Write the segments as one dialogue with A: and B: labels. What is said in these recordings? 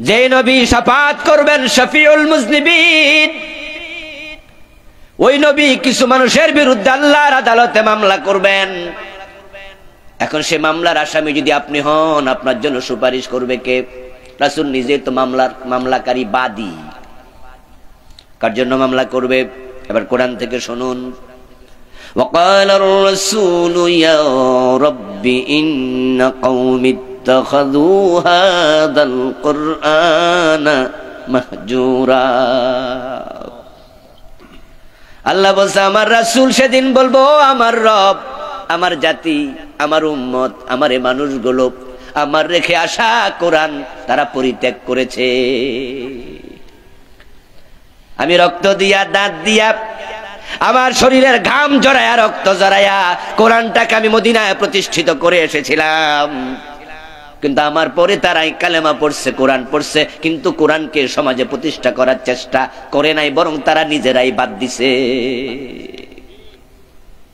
A: যে নবী শাফাত করবেন শফিউল মুজনিবিন, ওই নবী কিছু মানুষের বিরুদ্ধে আল্লাহর আদালতে মামলা করবেন। এখন সে মামলার আসামি যদি আপনি হন, আপনার জন্য সুপারিশ করবে কে? রাসূল নিজে তো মামলাকারী বাদী। কার জন্য মামলা করবে? এবার কোরআন থেকে শুনুন। وقال الرسول يا رب إن قوم اتخذوا هذا القرآن مهجورا। আল্লাহ বলছে আমার রাসূল সেদিন বলবো, আমার রব, আমার জাতি, আমার উম্মত, আমার এই মানুষগুলো আমার রেখে আসা কোরআন তারা পরিত্যাগ করেছে। আমি রক্ত দিয়া, দাঁত দিয়া, আমার শরীরের ঘাম জড়ায়া, রক্ত জড়ায়া কোরআনটাকে আমি মদিনায় প্রতিষ্ঠিত করে এসেছিলাম। কিন্তু আমার পরে তারাই কালেমা পড়ছে, কোরআন পড়ছে, কিন্তু কোরআনকে সমাজে প্রতিষ্ঠা করার চেষ্টা করে নাই, বরং তারা নিজেরাই বাদ দিছে।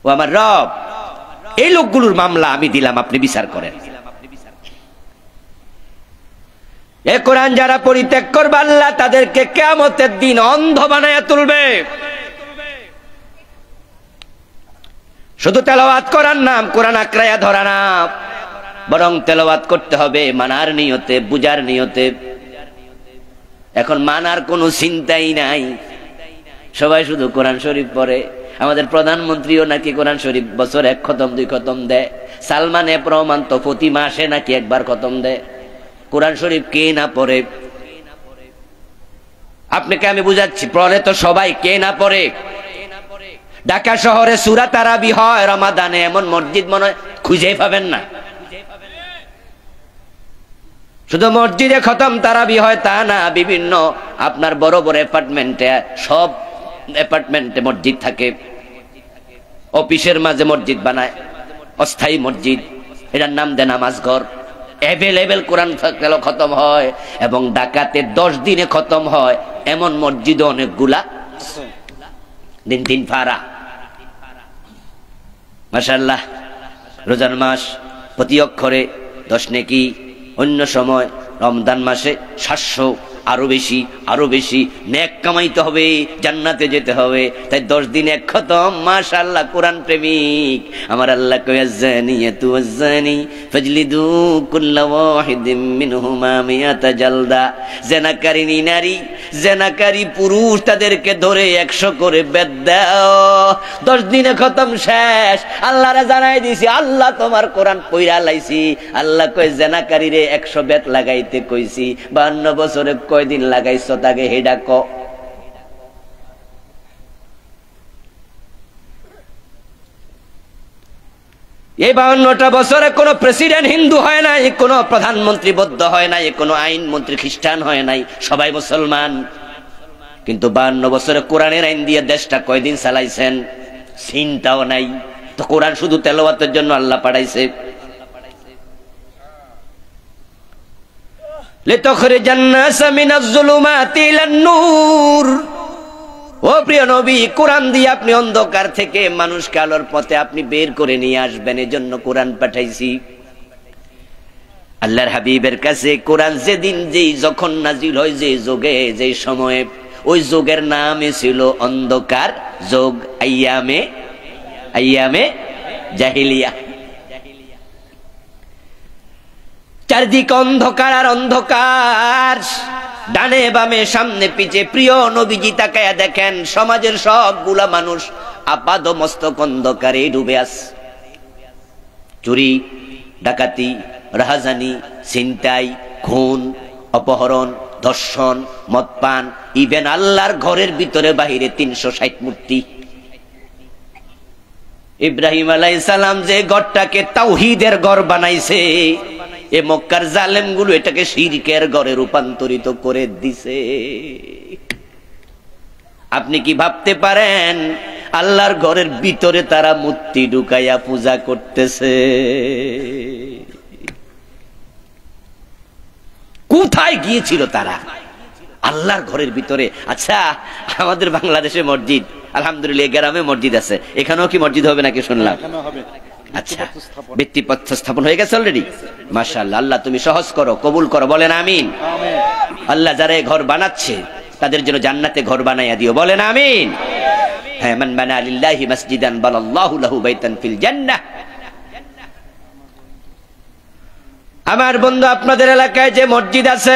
A: ও আমার রব, এই লোকগুলোর মামলা আমি দিলাম, আপনি বিচার করেন। এ কোরআন যারা পরিত্যাগ করবে, আল্লাহ তাদেরকে কিয়ামতের দিন অন্ধ বানায়া তুলবে। শুধু তেলাওয়াত করার নাম, কোরআন আঁকড়ায়া ধরা না, বরং তেলাওয়াত করতে হবে মানার নিয়তে, বুঝার নিয়তে। এখন মানার কোনো চিন্তাই নাই, সবাই শুধু কোরআন শরীফ পড়ে। আমাদের প্রধানমন্ত্রীও নাকি কোরআন শরীফ বছর 1 খতম 2 খতম দেয়। সালমান এফ রহমান তো প্রতি মাসে নাকি 1 বার খতম দেয়। কোরআন শরীফ কে না পড়ে? আপনাকে আমি বুঝাচ্ছি, পড়ে তো সবাই, কে না পড়ে? ঢাকা শহরে সূরা তারাবি হয় রমাদানে, এমন মসজিদ মনে হয় খুঁজেই পাবেন না। শুধু মসজিদে খতম তারাবি হয় তা না, বিভিন্ন আপনার বড় বড় অ্যাপার্টমেন্টে, সব অ্যাপার্টমেন্টে মসজিদ থাকে। অফিসের মাঝে মসজিদ বানায়, অস্থায়ী মসজিদ, এটার নাম দেয় নামাজ ঘর। অ্যাভেলেবেল কোরআন খতম হয়, এবং ঢাকাতে 10 দিনে খতম হয় এমন মসজিদও অনেকগুলা, দিন দিন ফারা। মাশাআল্লাহ, রোজার মাস প্রতি অক্ষরে 10 নেকি, অন্য সময় রমজান মাসে 700, আরো বেশি, আরো বেশি নেক কামাইতে হবে, জান্নাতে যেতে হবে। তাই 10 দিনে 1 খতম। মাশাআল্লাহ, কোরআন প্রেমিক আমার আল্লাহ কয় আযানিয়াতু ওয়াযানি ফাজলিদু কুল্লা ওয়াহিদিম মিনহুমা মিয়াতা জালদা। জেনাকারিনী নারী, জেনাকারী পুরুষ, তাদেরকে ধরে 100 করে বেত দাও। 10 দিনে খতম শেষ। আল্লাহরে জানাই দিছি, আল্লাহ তোমার কোরআন পইরা লাইছি। আল্লাহ কয় জেনাকারীরে 100 বেত লাগাইতে কইছি, 52 বছরে কয়দিন লাগাইছো তাকে হেডা ক। এই 52টা বছরে কোনো প্রেসিডেন্ট হিন্দু হয় নাই, কোনো প্রধানমন্ত্রী বৌদ্ধ হয় নাই, কোনো আইন মন্ত্রী খ্রিস্টান হয় নাই, সবাই মুসলমান। কিন্তু 52 বছরে কোরআনের আইন দিয়ে দেশটা কয়দিন চালাইছেন চিন্তাও নাই। তো কোরআন শুধু তেলাওয়াতের জন্য আল্লাহ পাঠাইছে। লিতুখরিজান নাস মিনাজ যুলুমাতি ইলান নূর। ও প্রিয় নবী, কোরআন দিয়ে আপনি অন্ধকার থেকে মানুষকে আলোর পথে আপনি বের করে নিয়ে আসবেন, এজন্য কোরআন পাঠাইছি। আল্লাহর হাবিবের কাছে কোরআন যেদিন যেই যখন নাজিল হয়, যে যুগে যে সময়ে, ওই যুগের নামই ছিল অন্ধকার যুগ, আইয়ামে জাহিলিয়া। চারদিকে অন্ধকার আর অন্ধকার, ডানে বামে সামনে পিছে। প্রিয় নবীজি তাকায়া দেখেন, সমাজের সবগুলা মানুষ আপাদ মস্তক অন্ধকারে ডুবে আছে। চুরি, ডাকাতি, রাহাজানি, ছিনতাই, খুন, অপহরণ, ধর্ষণ, মদপান, ইভেন আল্লাহর ঘরের ভিতরে বাহিরে 360 মূর্তি। ইব্রাহিম আলাইহিস সালাম যে ঘরটাকে তাওহীদের ঘর বানাইছে, এ মক্কার জালেমগুলো এটাকে শিরকের ঘরে রূপান্তরিত করে দিছে। আপনি কি ভাবতে পারেন আল্লাহর ঘরের ভিতরে তারা মূর্তি ঢুকাইয়া পূজা করতেছে? কোথায় গিয়েছিল তারা? আল্লাহর ঘরের ভিতরে। আচ্ছা, আমাদের বাংলাদেশে মসজিদ, আলহামদুলিল্লাহ গ্রামে মসজিদ আছে, এখানেও কি মসজিদ হবে নাকি শুনলাম? আচ্ছা, ভিত্তিপত্র স্থাপন হয়ে গেছে অলরেডি। মাশাআল্লাহ, আল্লাহ তুমি সহজ করো, কবুল করো, বলেন আমিন। আল্লাহ যারা ঘর বানাচ্ছে তাদের জন্য জান্নাতে ঘর বানাইয়া দিও, বলেন আমিন। হ্যাঁ, মান বানা লিল্লাহি মাসজিদান বানাল্লাহু লাহু বাইতান ফিল জান্নাহ। আমার বন্ধু, আপনাদের এলাকায় যে মসজিদ আছে,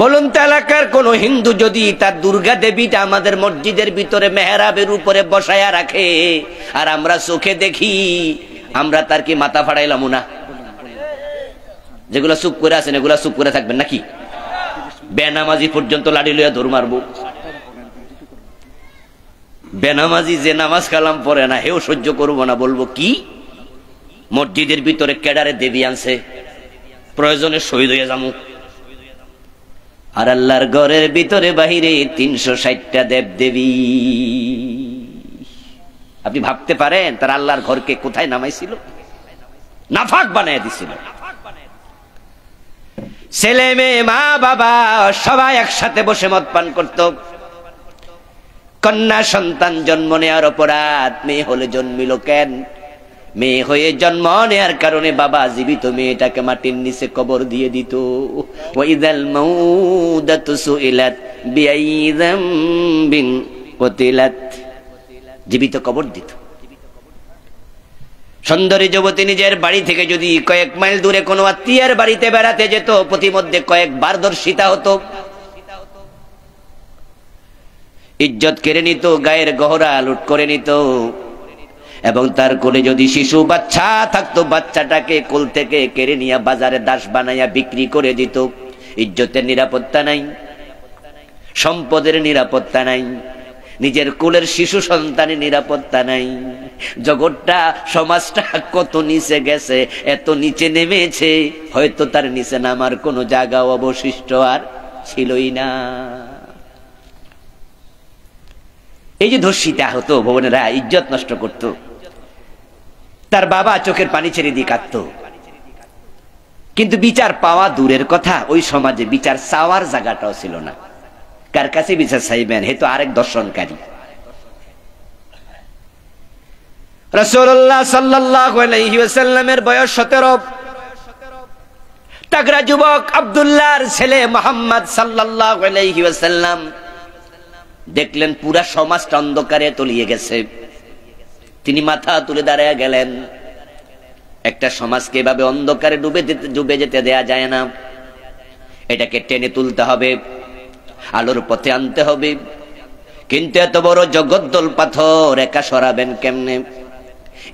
A: বলুন তো এলাকার কোন হিন্দু যদি তার দুর্গা দেবীটা আমাদের মসজিদের ভিতরে মেহরাবের উপরে বসায়া রাখে আর আমরা চোখে দেখি, আমরা তার কি মাথা ফাড়াইলাম না? যেগুলো চুপ করে আছেন এগুলা চুপ করে থাকবেন নাকি? বেনামাজি পর্যন্ত লাঠি লইয়া দৌড় মারবো। বেনামাজি যে নামাজ কালাম পড়ে না হেও সহ্য করবো না, বলবো কি মসজিদের ভিতরে কেডারে দেবী আনছে, প্রয়োজনে শহীদ হয়ে যাবো। আর আল্লাহর ঘরের ভিতরে বাহিরে 360টা দেব দেবী। আপনি ভাবতে পারেন তার আল্লাহর ঘরকে কোথায় নামাইছিল? নাফাক বানায় দিছিল। ছেলে মেয়ে মা বাবা সবাই একসাথে বসে মদ পান করত। কন্যা সন্তান জন্ম নেওয়ার অপরাধ, মেয়ে হলে জন্মিল কেন? মেয়ে হয়ে জন্ম নেওয়ার কারণে বাবা জীবিত মেয়েটাকে মাটির নিচে কবর দিয়ে দিত। ওয়াইদাল মাউদাতু সুইলাত বিআইয়ি যামবিন কুতিলাত, জীবিত কবর দিত। সুন্দরী যুবতী নিজের বাড়ি থেকে যদি কয়েক মাইল দূরে কোনো আত্মীয়ের বাড়িতে বেড়াতে যেত, প্রতিমধ্যে কয়েকবার ধর্ষিতা হতো, ইজ্জত কেড়ে নিত, গায়ের গহরা লুট করে নিত। এবং তার কোলে যদি শিশু বাচ্চা থাকতো, বাচ্চাটাকে কোল থেকে কেড়ে নিয়ে বাজারে দাস বানাইয়া বিক্রি করে দিত। ইজ্জতের নিরাপত্তা নাই, সম্পদের নিরাপত্তা নাই, নিজের কোলের শিশু সন্তানের নিরাপত্তা নাই। জগৎটা সমাজটা কত নিচে গেছে, এত নিচে নেমেছে, হয়তো তার নিচে নামার কোনো জায়গা অবশিষ্ট আর ছিলই না। এই যে ধর্ষিতা হতো, ভবনেরা ইজ্জত নষ্ট করত, তার বাবা চোখের পানি ছেড়ে দিয়ে কাঁদত। কিন্তু বিচার পাওয়া দূরের কথা, ওই সমাজে বিচার চাওয়ার জায়গাটাও ছিল না। কার কাছে বিচার চাইবেন? হে তো আরেক দর্শনকারী। রাসূলুল্লাহ সাল্লাল্লাহু আলাইহি ওয়াসাল্লামের বয়স 17। তাগড়া যুবক আব্দুল্লাহর ছেলে মুহাম্মদ সাল্লাল্লাহু আলাইহি ওয়াসাল্লাম দেখলেন পুরা সমাজটা অন্ধকারে তলিয়ে গেছে। তিনি মাথা তুলে দাঁড়ায় গেলেন। একটা সমাজকে এভাবে অন্ধকারে ডুবে যেতে দেয়া যায় না, এটাকে টেনে তুলতে হবে, আলোর পথে আনতে হবে। কিন্তু এত বড় জগদ্দল পাথর একা সরাবেন কেমনে?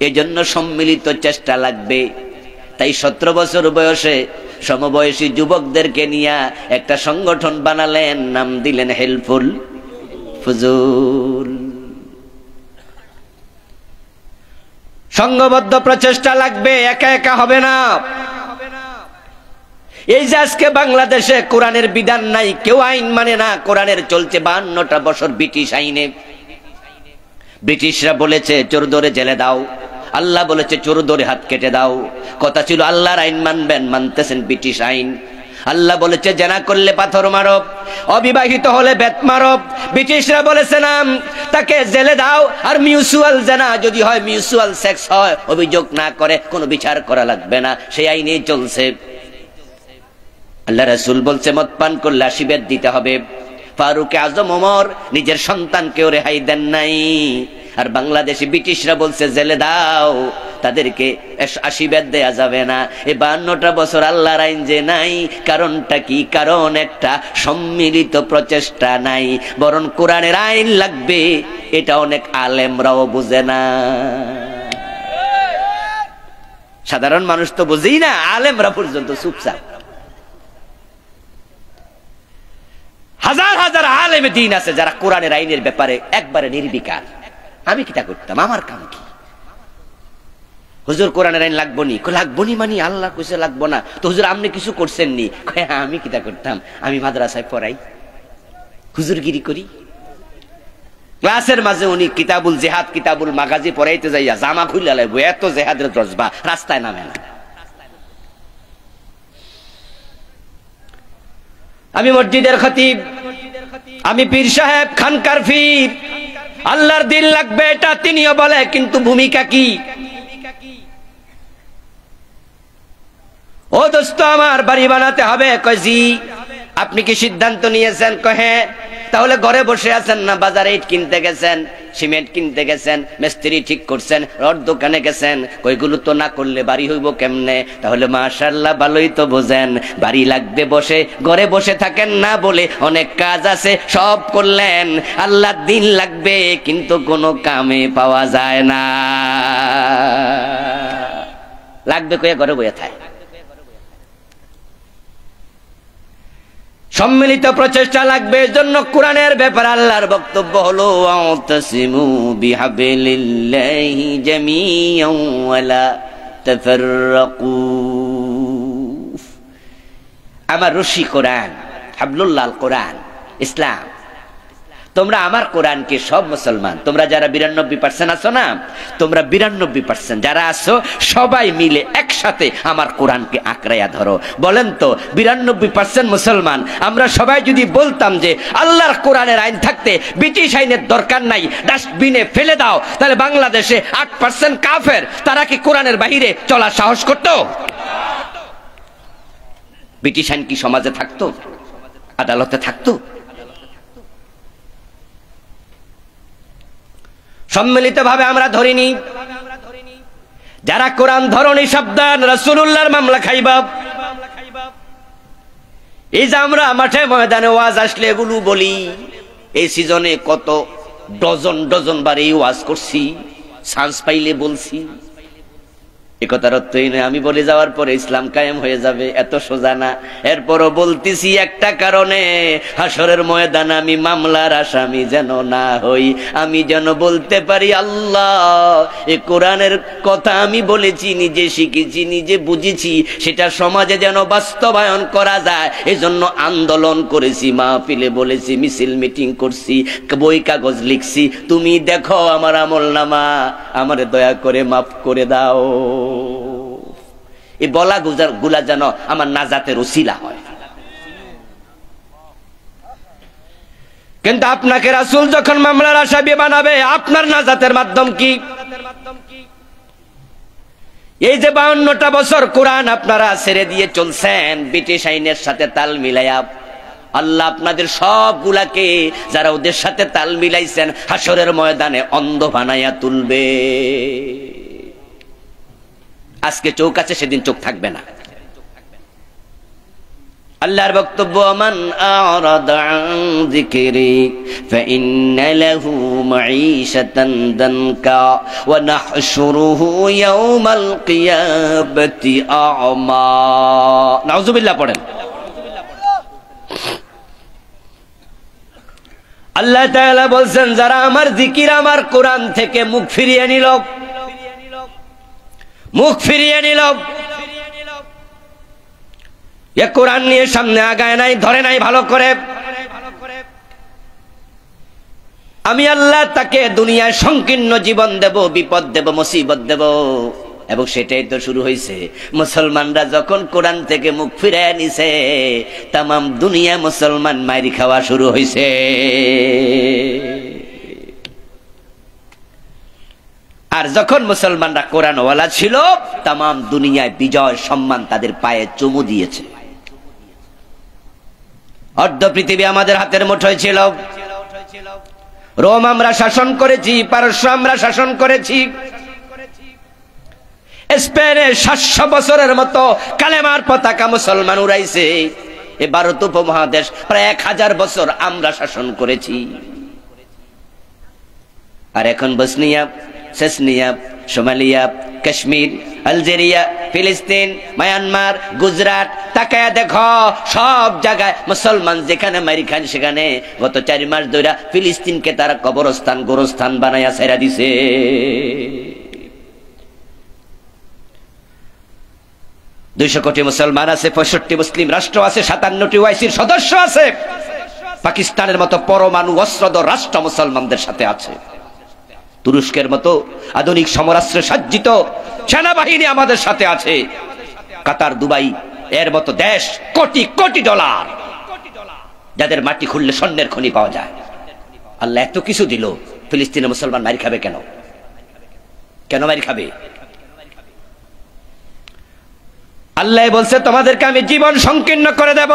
A: এজন্য সম্মিলিত চেষ্টা লাগবে। তাই 17 বছর বয়সে সমবয়সী যুবকদেরকে নিয়ে একটা সংগঠন বানালেন, নাম দিলেন হেল্পফুল ফুজুল। সংঘবদ্ধ প্রচেষ্টা লাগবে, একা একা হবে না। এই যে আজকে বাংলাদেশে কোরআনের বিধান নাই, কেউ আইন মানে না, কোরআনের চলছে 52টা বছর ব্রিটিশ আইনে। ব্রিটিশরা বলেছে চোর ধরে জেলে দাও, আল্লাহ বলেছে চোর ধরে হাত কেটে দাও। কথা ছিল আল্লাহর আইন মানবেন, মানতেছেন ব্রিটিশ আইন। আল্লাহ বলেছে জেনা করলে পাথর মারো, অবিবাহিত হলে বেত মারো। ব্রিটিশরা বলেছে না, তাকে জেলে দাও। আর মিউচুয়াল জেনা যদি হয়, মিউচুয়াল সেক্স হয়, অভিযোগ না করে কোনো বিচার করা লাগবে না, সেই আইনেই চলছে। আল্লাহ রাসূল বলছে মদ পান করলে 80 বেত দিতে হবে। ফারুক আজম ওমর নিজের সন্তানকেও রেহাই দেন নাই। আর বাংলাদেশে ব্রিটিশরা বলছে জেলে দাও, তাদেরকে 80 বেত দেয়া যাবে না। এই 52টা বছর আল্লাহর আইন যে নাই, কারণটা কি? কারণ একটা সম্মিলিত প্রচেষ্টা নাই, বরং কোরআনের আইন লাগবে। এটা অনেক আলেমরাও বুঝে না। সাধারণ মানুষ তো বুঝেই না, আলেমরা পর্যন্ত চুপচাপ। হাজার হাজার আলেম দ্বীন আছে যারা কোরআনের আইনের ব্যাপারে একবারে নির্বিকার। আমি কিটা করতাম, আমার কাম কি? হুজুর কোরআনের আইন লাগবো নি? লাগবো নি মানে আল্লাহ কইছে লাগবো না, তো হুজুর আপনি কিছু করছেন নি? আমি কিটা করতাম, আমি মাদ্রাসায় পড়াই, হুজুরগিরি করি। ক্লাসের মাঝে উনি কিতাবুল জিহাদ, কিতাবুল মাগাজি পড়াইতে যাইয়া জামা খুলে লাগবো, এত জেহাদের জজবা, রাস্তায় নামে না। আমি মসজিদের খতিব, আমি পীর সাহেব, খানকার পীর। আল্লাহর দিন লাগবে এটা তিনিও বলে, কিন্তু ভূমিকা কি? ও দোস্ত আমার, বাড়ি বানাতে হবে? কয় জি। আপনি কি সিদ্ধান্ত নিয়েছেন? হ্যাঁ। তাহলে ঘরে বসে আছেন না বাজারে ইট কিনতে গেছেন, সিমেন্ট কিনতে গেছেন, মিস্ত্রি ঠিক করছেন, রড দোকানে গেছেন, কইগুলো তো না করলে বাড়ি হইব কেমনে? তাহলে মাশাআল্লাহ ভালোই তো বোঝেন, বাড়ি লাগবে বসে, ঘরে বসে থাকেন না বলে অনেক কাজ আছে সব করলেন। আল্লাহ দিন লাগবে কিন্তু কোনো কামে পাওয়া যায় না। লাগবে কয়ে ঘরে বসে থাকে। সম্মিলিত প্রচেষ্টা লাগবে। এর জন্য কোরআনের ব্যাপারে আল্লাহর বক্তব্য হলো আতাসিমু বিহাবিলিল্লাহি জামিআন ওয়ালা তাফাররাকু। আমার রশি কোরআন, হাবলুল্লাহ কোরআন ইসলাম। তোমরা আমার কোরআনকে, সব মুসলমান তোমরা যারা 92% আছো না, তোমরা 92% যারা আছো সবাই মিলে একসাথে আমার কোরআনকে আঁকড়াইয়া ধরো। বলেন তো 92% মুসলমান আমরা সবাই যদি বলতাম যে আল্লাহর কোরআনের আইন থাকতে ব্রিটিশ আইনের দরকার নাই, ডাস্টবিনে ফেলে দাও, তাহলে বাংলাদেশে 8% কাফের, তারা কি কোরআনের বাহিরে চলার সাহস করত? ব্রিটিশ আইন কি সমাজে থাকতো? আদালতে থাকতো? সম্মিলিত ভাবে আমরা ধরিনি। যারা কোরআন ধরনি সাবধান, রাসূলুল্লাহর মামলা খাইবা। এই যে আমরা মাঠে ময়দানে ওয়াজ আসলে এগুলো বলি, এই সিজনে কত ডজন ডজন বার এই ওয়াজ করছি, চান্স পাইলে বলছি। একথার অর্থই নয় আমি বলে যাওয়ার পরে ইসলাম কায়েম হয়ে যাবে, এত সোজা না। এরপরও বলতেছি একটা কারণে, হাসরের ময়দানে আমি মামলার আসামি যেন না হই, আমি যেন বলতে পারি আল্লাহ এই কোরআনের কথা আমি বলেছি, নিজে শিখেছি, নিজে বুঝেছি, সেটা সমাজে যেন বাস্তবায়ন করা যায়। এজন্য আন্দোলন করেছি, মাহফিলে বলেছি, মিছিল মিটিং করছি, বই কাগজ লিখছি। তুমি দেখো আমার আমলনামা, আমারে দয়া করে মাফ করে দাও। এই বলা গুলা যেন আমার নাজাতের ওসিলা হয়। কিন্তু আপনাকে রাসূল যখন মামলার আসামি বানাবে, আপনার নাজাতের মাধ্যম কি? এই যে 52টা বছর কোরআন আপনারা ছেড়ে দিয়ে চলছেন ব্রিটিশ আইনের সাথে তাল মিলাইয়া, আল্লাহ আপনাদের সবগুলাকে, যারা ওদের সাথে তাল মিলাইছেন, হাসরের ময়দানে অন্ধ বানাইয়া তুলবে। আজকে চোখ আছে, সেদিন চোখ থাকবে না। আল্লাহর বক্তব্য, মান আরাদা আন যিকরি ফাইন্না লাহু মাঈশাতান দানকা ওয়া নাহশুরুহু ইয়াওমাল কিয়ামাতি আ'মা। নাউযুবিল্লাহ পড়েন। আল্লাহ তাআলা বলছেন, যারা আমার জিকির, আমার কোরআন থেকে মুখ ফিরিয়ে নিল, মুখ ফিরিয়ে নিল, এ কোরআন নিয়ে সামনে আগায় নাই, ধরে নাই ভালো করে, আমি আল্লাহ তাকে দুনিয়ায় সংকীর্ণ জীবন দেব, বিপদ দেব, মুসিবত দেব। এবং সেটাই তো শুরু হয়েছে। মুসলমানরা যখন কোরআন থেকে মুখ ফিরিয়ে নিছে, তামাম দুনিয়া মুসলমান মাইরি খাওয়া শুরু হয়েছে। আর যখন মুসলমানরা কোরআনওয়ালা ছিল, তামাম দুনিয়ায় বিজয় সম্মান তাদের পায়ে চুমু দিয়েছে। অর্ধ পৃথিবী আমাদের হাতের মুঠোয় ছিল। রোম আমরা শাসন করেছি, পারস্য আমরা শাসন করেছি, স্পেনে 700 বছরের মতো কালেমার পতাকা মুসলমান উড়াইছে। এ ভারত উপমহাদেশ প্রায় 1000 বছর আমরা শাসন করেছি। আর এখন Bosnia, Chechnya, Somalia, Kashmir, Algeria, ফিলিস্তিন, মায়ানমার, গুজরাট, তাকায়া দেখো সব জায়গায় মুসলমান যেখানে মারি খান, সেখানে গত 4 মাস ধরে ফিলিস্তিনকে তারা কবরস্থান, গোরস্থান বানাইয়া ছেড়া দিছে। দুইশো কোটি মুসলমান আছে, 65 মুসলিম রাষ্ট্র আছে, 57টি ওআইসির সদস্য আছে। পাকিস্তানের মতো পরমাণু অস্ত্রধর রাষ্ট্র মুসলমানদের সাথে আছে। তুরস্কের মতো আধুনিক সমরাস্ত্রে সজ্জিত সেনাবাহিনী আমাদের সাথে আছে। কাতার, দুবাই এর মতো দেশ, কোটি কোটি ডলার, যাদের মাটি খুললে স্বর্ণের খনি পাওয়া যায়। আল্লাহ এত কিছু দিল, ফিলিস্তিনের মুসলমান মারি খাবে কেন? কেন মারি খাবে? আল্লাহ বলছে, তোমাদেরকে আমি জীবন সংকীর্ণ করে দেব।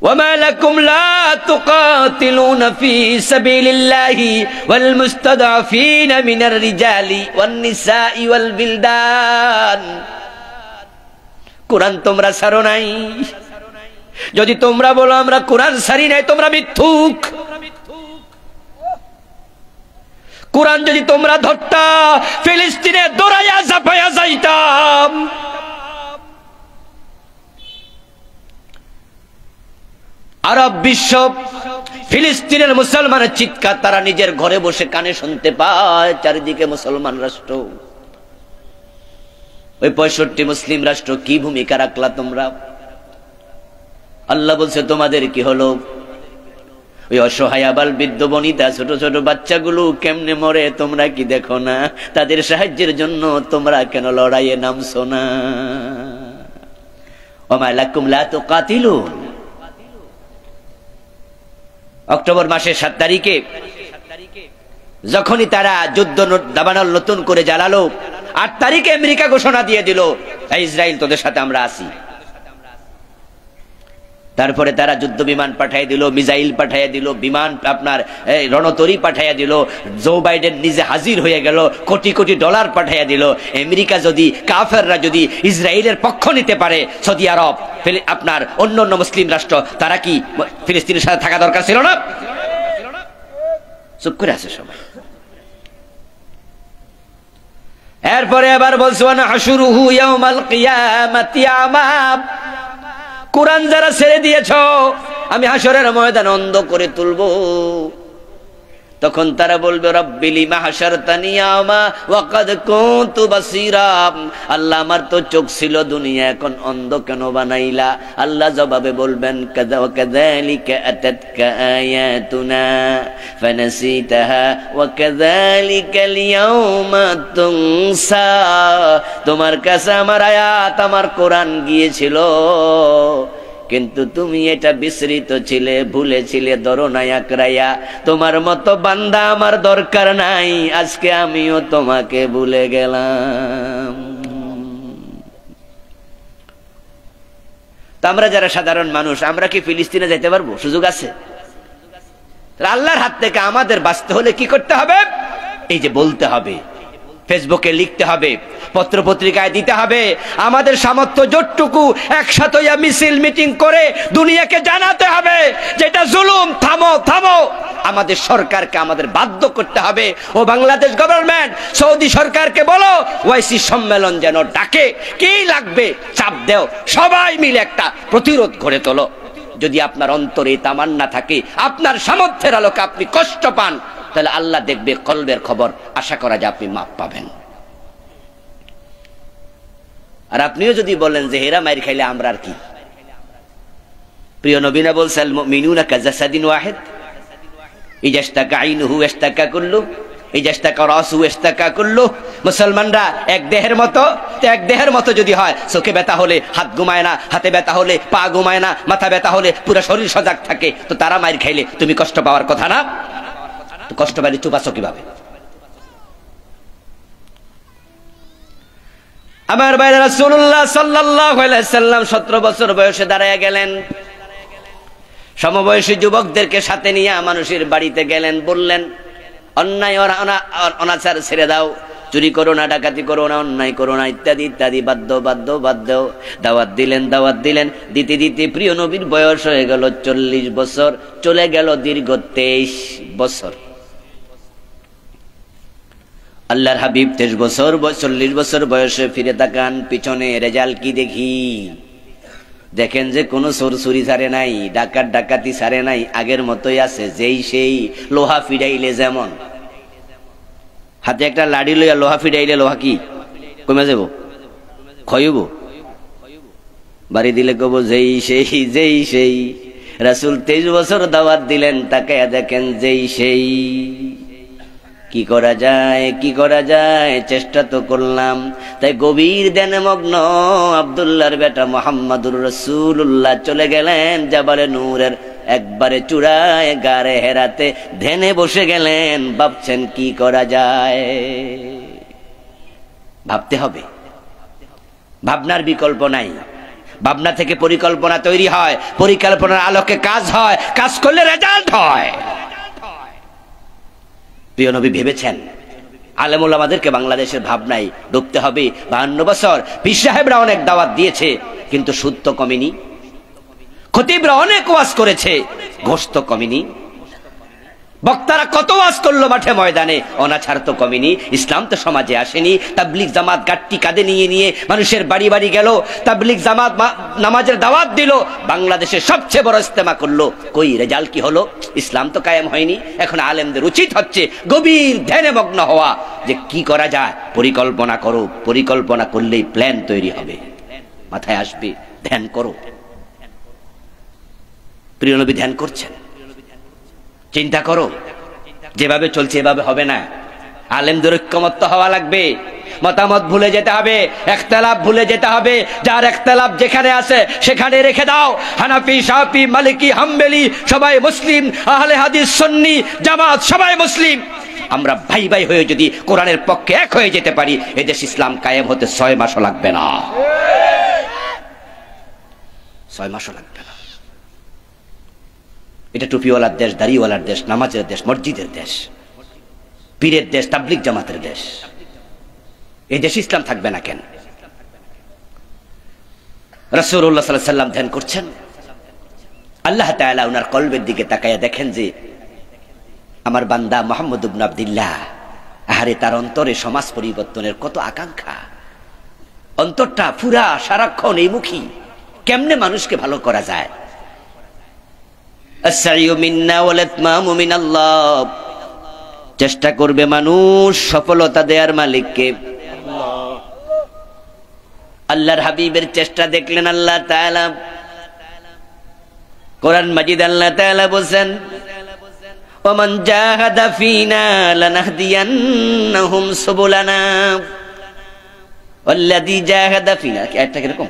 A: وما لكم لا تقاتلون في سبيل الله والمستضعفين من الرجال والنساء والبلدان কুরআন তোমরা ছাড়ো নাই। যদি তোমরা বলো আমরা কুরআন ছাড়ি নাই, তোমরা মিথ্যুক। কুরআন যদি তোমরা ধরতা, ফিলিস্তিনে দৌড়াইয়া ঝাঁপাইয়া যাইতাম। আরব বিশ্ব ফিলিস্তিনের মুসলমানের চিৎকার তারা নিজের ঘরে বসে কানে শুনতে পায়। চারিদিকে মুসলমান রাষ্ট্র। ওই 65 মুসলিম রাষ্ট্র কি ভূমিকা রাখলা তোমরা? আল্লাহ বলছে তোমাদের কি হলো? ওই অসহায় আবাল বৃদ্ধ বনিতা ছোট ছোট বাচ্চাগুলো কেমনে মরে তোমরা কি দেখো না? তাদের সাহায্যের জন্য তোমরা কেন লড়াইয়ে নামছো না? ওমা লাকুম লা তুকাতিলুন। অক্টোবর মাসের 7 তারিখে যখনই তারা যুদ্ধ দাবানল নতুন করে জ্বালালো, 8 তারিখে আমেরিকা ঘোষণা দিয়ে দিল ইসরায়েল তোদের সাথে আমরা আছি। তারপরে তারা যুদ্ধ বিমান পাঠিয়ে দিল, মিসাইল পাঠিয়ে দিল, বিমান আপনার রণতরী পাঠিয়ে দিল। জো বাইডেন নিজে হাজির হয়ে গেল, কোটি কোটি ডলার পাঠিয়ে দিল। আমেরিকা যদি, কাফেররা যদি ইসরায়েলের পক্ষ নিতে পারে, সৌদি আরব আপনার অন্য অন্য মুসলিম রাষ্ট্র, তারা কি ফিলিস্তিনের সাথে থাকা দরকার ছিল না? চুপ করে আছে সবাই। এরপরে আবার বলছো না হাসুরুহু ইয়াউমাল কিয়ামাতি আমা। কুরআন যারা ছেড়ে দিয়েছ, আমি হাসরের ময়দান অন্ধ করে তুলবো। তখন তারা বলবে রব্বি লিমা হাশারতানি আমা ওয়া ক্বাদ কুনতু বাসীরা। আল্লাহ আমার তো চোখ ছিল দুনিয়া, এখন অন্ধ কেন বানাইলা? আল্লাহ জবাবে বলবেন কাযালিকা আতাতকা আয়াতুনা ফানাসিতাহা ওয়া কাযালিকাল ইয়াউমা তুনসা। তোমার কাছে আমার আয়াত, আমার কোরআন গিয়েছিল, কিন্তু তুমি এটা বিস্মৃত ছিলে, ভুলেছিলে, ধরো নাই আকড়াইয়া। তোমার মতো বান্দা আমার দরকার নাই, আজকে আমিও তোমাকে ভুলে গেলাম। তো আমরা যারা সাধারণ মানুষ, আমরা কি ফিলিস্তিনে যেতে পারবো? সুযোগ আছে? আল্লাহর হাত থেকে আমাদের বাঁচতে হলে কি করতে হবে? এই যে বলতে হবে, ফেসবুকে লিখতে হবে, পত্র পত্রিকায় দিতে হবে। আমাদের সামর্থ্য যতটুকু একসাথে মিছিল মিটিং করে দুনিয়াকে জানাতে হবে যেটা জুলুম, থামো থামো। আমাদের সরকারকে আমাদের বাধ্য করতে হবে। ও বাংলাদেশ গভর্নমেন্ট, সৌদি সরকারকে বলো ওয়াইসি সম্মেলন যেন ডাকে। কি লাগবে চাপ দেও, সবাই মিলে একটা প্রতিরোধ গড়ে তোলো। যদি আপনার অন্তরে তামান্না থাকে, আপনার সামর্থ্যের আলোকে আপনি কষ্ট পান, তাহলে আল্লাহ দেখবে কলবের খবর। আশা করা যায় আপনি মাপ পাবেন। আর আপনিও যদি বলেন যে হেরা মাইর খাইলে আমরা আর কি? প্রিয় নবী না বলছেন আল মুমিনুনা কাজাসাদিন ওয়াহিদ, ইজা ইশতাকা আইনুহু ইশতাকা কুল্লু, ইজা ইশতাকা রাসুহু ইশতাকা কুল্লু। মুসলমানরা এক দেহের মতো। তো এক দেহের মতো যদি হয়, চোখে ব্যথা হলে হাত ঘুমায় না, হাতে ব্যথা হলে পা ঘুমায় না, মাথা ব্যথা হলে পুরো শরীর সজাগ থাকে, তো তারা মাইর খাইলে তুমি কষ্ট পাওয়ার কথা না? তো কষ্ট পাইলে চুপ আছো কিভাবে? আমার ভাইরা, রাসূলুল্লাহ সাল্লাল্লাহু আলাইহি সাল্লাম 17 বছর বয়সে দাঁড়ায় গেলেন। সমবয়সী যুবকদেরকে সাথে নিয়ে মানুষের বাড়িতে গেলেন, বললেন অন্যায় অনাচার ছেড়ে দাও, চুরি করো না, ডাকাতি করো না, অন্যায় করো না, ইত্যাদি ইত্যাদি, বাধ্য বাধ্য বাধ্য। দাওয়াত দিলেন, দাওয়াত দিলেন। দিতে দিতে প্রিয় নবীর বয়স হয়ে গেল 40 বছর, চলে গেল দীর্ঘ 23 বছর। আল্লাহর হাবিব 23 বছর 40 বছর বয়সে ফিরে তাকান, পিছনে রেজাল্ট কি দেখি? দেখেন যে কোনো চোরচুরি ছাড়ে নাই, ডাকাত ডাকাতি ছাড়ে নাই, আগের মতোই আছে, যেই সেই। লোহা ফিডাইলে যেমন, হাতে একটা লাড়ি লইয়া লোহা ফিডাইলে লোহা কি কমে যাব? ক্ষয়ব। বাড়ি দিলে কব যেই সেই, যেই সেই। রাসূল 23 বছর দাওয়াত দিলেন, তাকায়া দেখেন যেই সেই। কি করা যায়, কি করা যায়, চেষ্টা তো করলাম। তাই গভীর ধ্যানে মগ্ন আব্দুল্লাহর বেটা মুহাম্মদুর রাসূলুল্লাহ চলে গেলেন জাবালে নূরের একবারে চূড়ায়, গারে হেরাতে ধ্যানে বসে গেলেন। ভাবছেন কি করা যায়। ভাবতে হবে, ভাবনার বিকল্প নাই। ভাবনা থেকে পরিকল্পনা তৈরি হয়, পরিকল্পনার আলোকে কাজ হয়, কাজ করলে রেজাল্ট হয়। প্রিয় নবী ভেবেছেন আলেম ওলামাদেরকে বাংলাদেশের ভাবনায় ডুবতে হবে। 52 বছর পীর সাহেবরা অনেক দাওয়াত দিয়েছে, কিন্তু সুদ তো কমেনি। খতিবরা অনেক ওয়াজ করেছে, ঘোষ তো কমেনি। বক্তারা কত ওয়াজ করলো মাঠে ময়দানে, অনাচার তো কমেনি। ইসলাম তো সমাজে আসেনি। তাবলিগ জামাত গাট্টি কাঁধে নিয়ে নিয়ে মানুষের বাড়ি বাড়ি গেল, তাবলিগ জামাত নামাজের দাওয়াত দিল, বাংলাদেশের সবচেয়ে বড় ইজতেমা করলো। কই রেজাল্ট কি হলো? ইসলাম তো কায়েম হয়নি। এখন আলেমদের উচিত হচ্ছে গভীর ধ্যানে মগ্ন হওয়া, যে কি করা যায়। পরিকল্পনা করো, পরিকল্পনা করলেই প্ল্যান তৈরি হবে, মাথায় আসবে। ধ্যান করো। প্রিয় নবী ধ্যান করছেন। চিন্তা করো, যেভাবে চলছে এভাবে হবে না। আলেমদের ঐক্যমত্য হওয়া লাগবে, মতামত ভুলে যেতে হবে, ইখতিলাফ ভুলে যেতে হবে। যার ইখতিলাফ যেখানে আছে সেখানে রেখে দাও। হানাফি, শাফি, মালিকি, হাম্বলি সবাই মুসলিম, আহলে হাদিস, সুন্নি, জামাত সবাই মুসলিম। আমরা ভাই ভাই হয়ে যদি কোরআনের পক্ষে এক হয়ে যেতে পারি, এদেশ ইসলাম কায়েম হতে 6 মাসও লাগবে না। 6 মাসও লাগবে না। এটা টুপিওয়ালার দেশ, দাড়িওয়ালার দেশ, নামাজের দেশ, মসজিদের দেশ, পীরের দেশ, তাবলিগ জামাতের দেশ। এই দেশে ইসলাম থাকবে না কেন? রাসূলুল্লাহ সাল্লাল্লাহু আলাইহি ওয়াসাল্লাম ধ্যান করছেন। আল্লাহ তাআলা ওনার কলবের দিকে তাকায়া দেখেন যে আমার বান্দা মুহাম্মদ ইবনে আব্দুল্লাহ, আহারে তার অন্তরে সমাজ পরিবর্তনের কত আকাঙ্ক্ষা। অন্তরটা পুরা সারাক্ষণ এই মুখী, কেমনে মানুষকে ভালো করা যায়। আস-সাইয়ু মিন্না ওয়াল ইতমামু মিনাল্লাহ। চেষ্টা করবে মানুষ, সফলতা দেওয়ার মালিককে আল্লাহ। আল্লাহর হাবিবের চেষ্টা দেখলেন আল্লাহ তাআলা। কোরআন মাজিদ আল্লাহ তাআলা বলেন, ওমান জাহাদা ফিনা লানাহদিয়ান্নাহুম সুবুলানা ওয়াল্লাযী জাহাদা ফিনা। কি আয়াতটা কিরকম?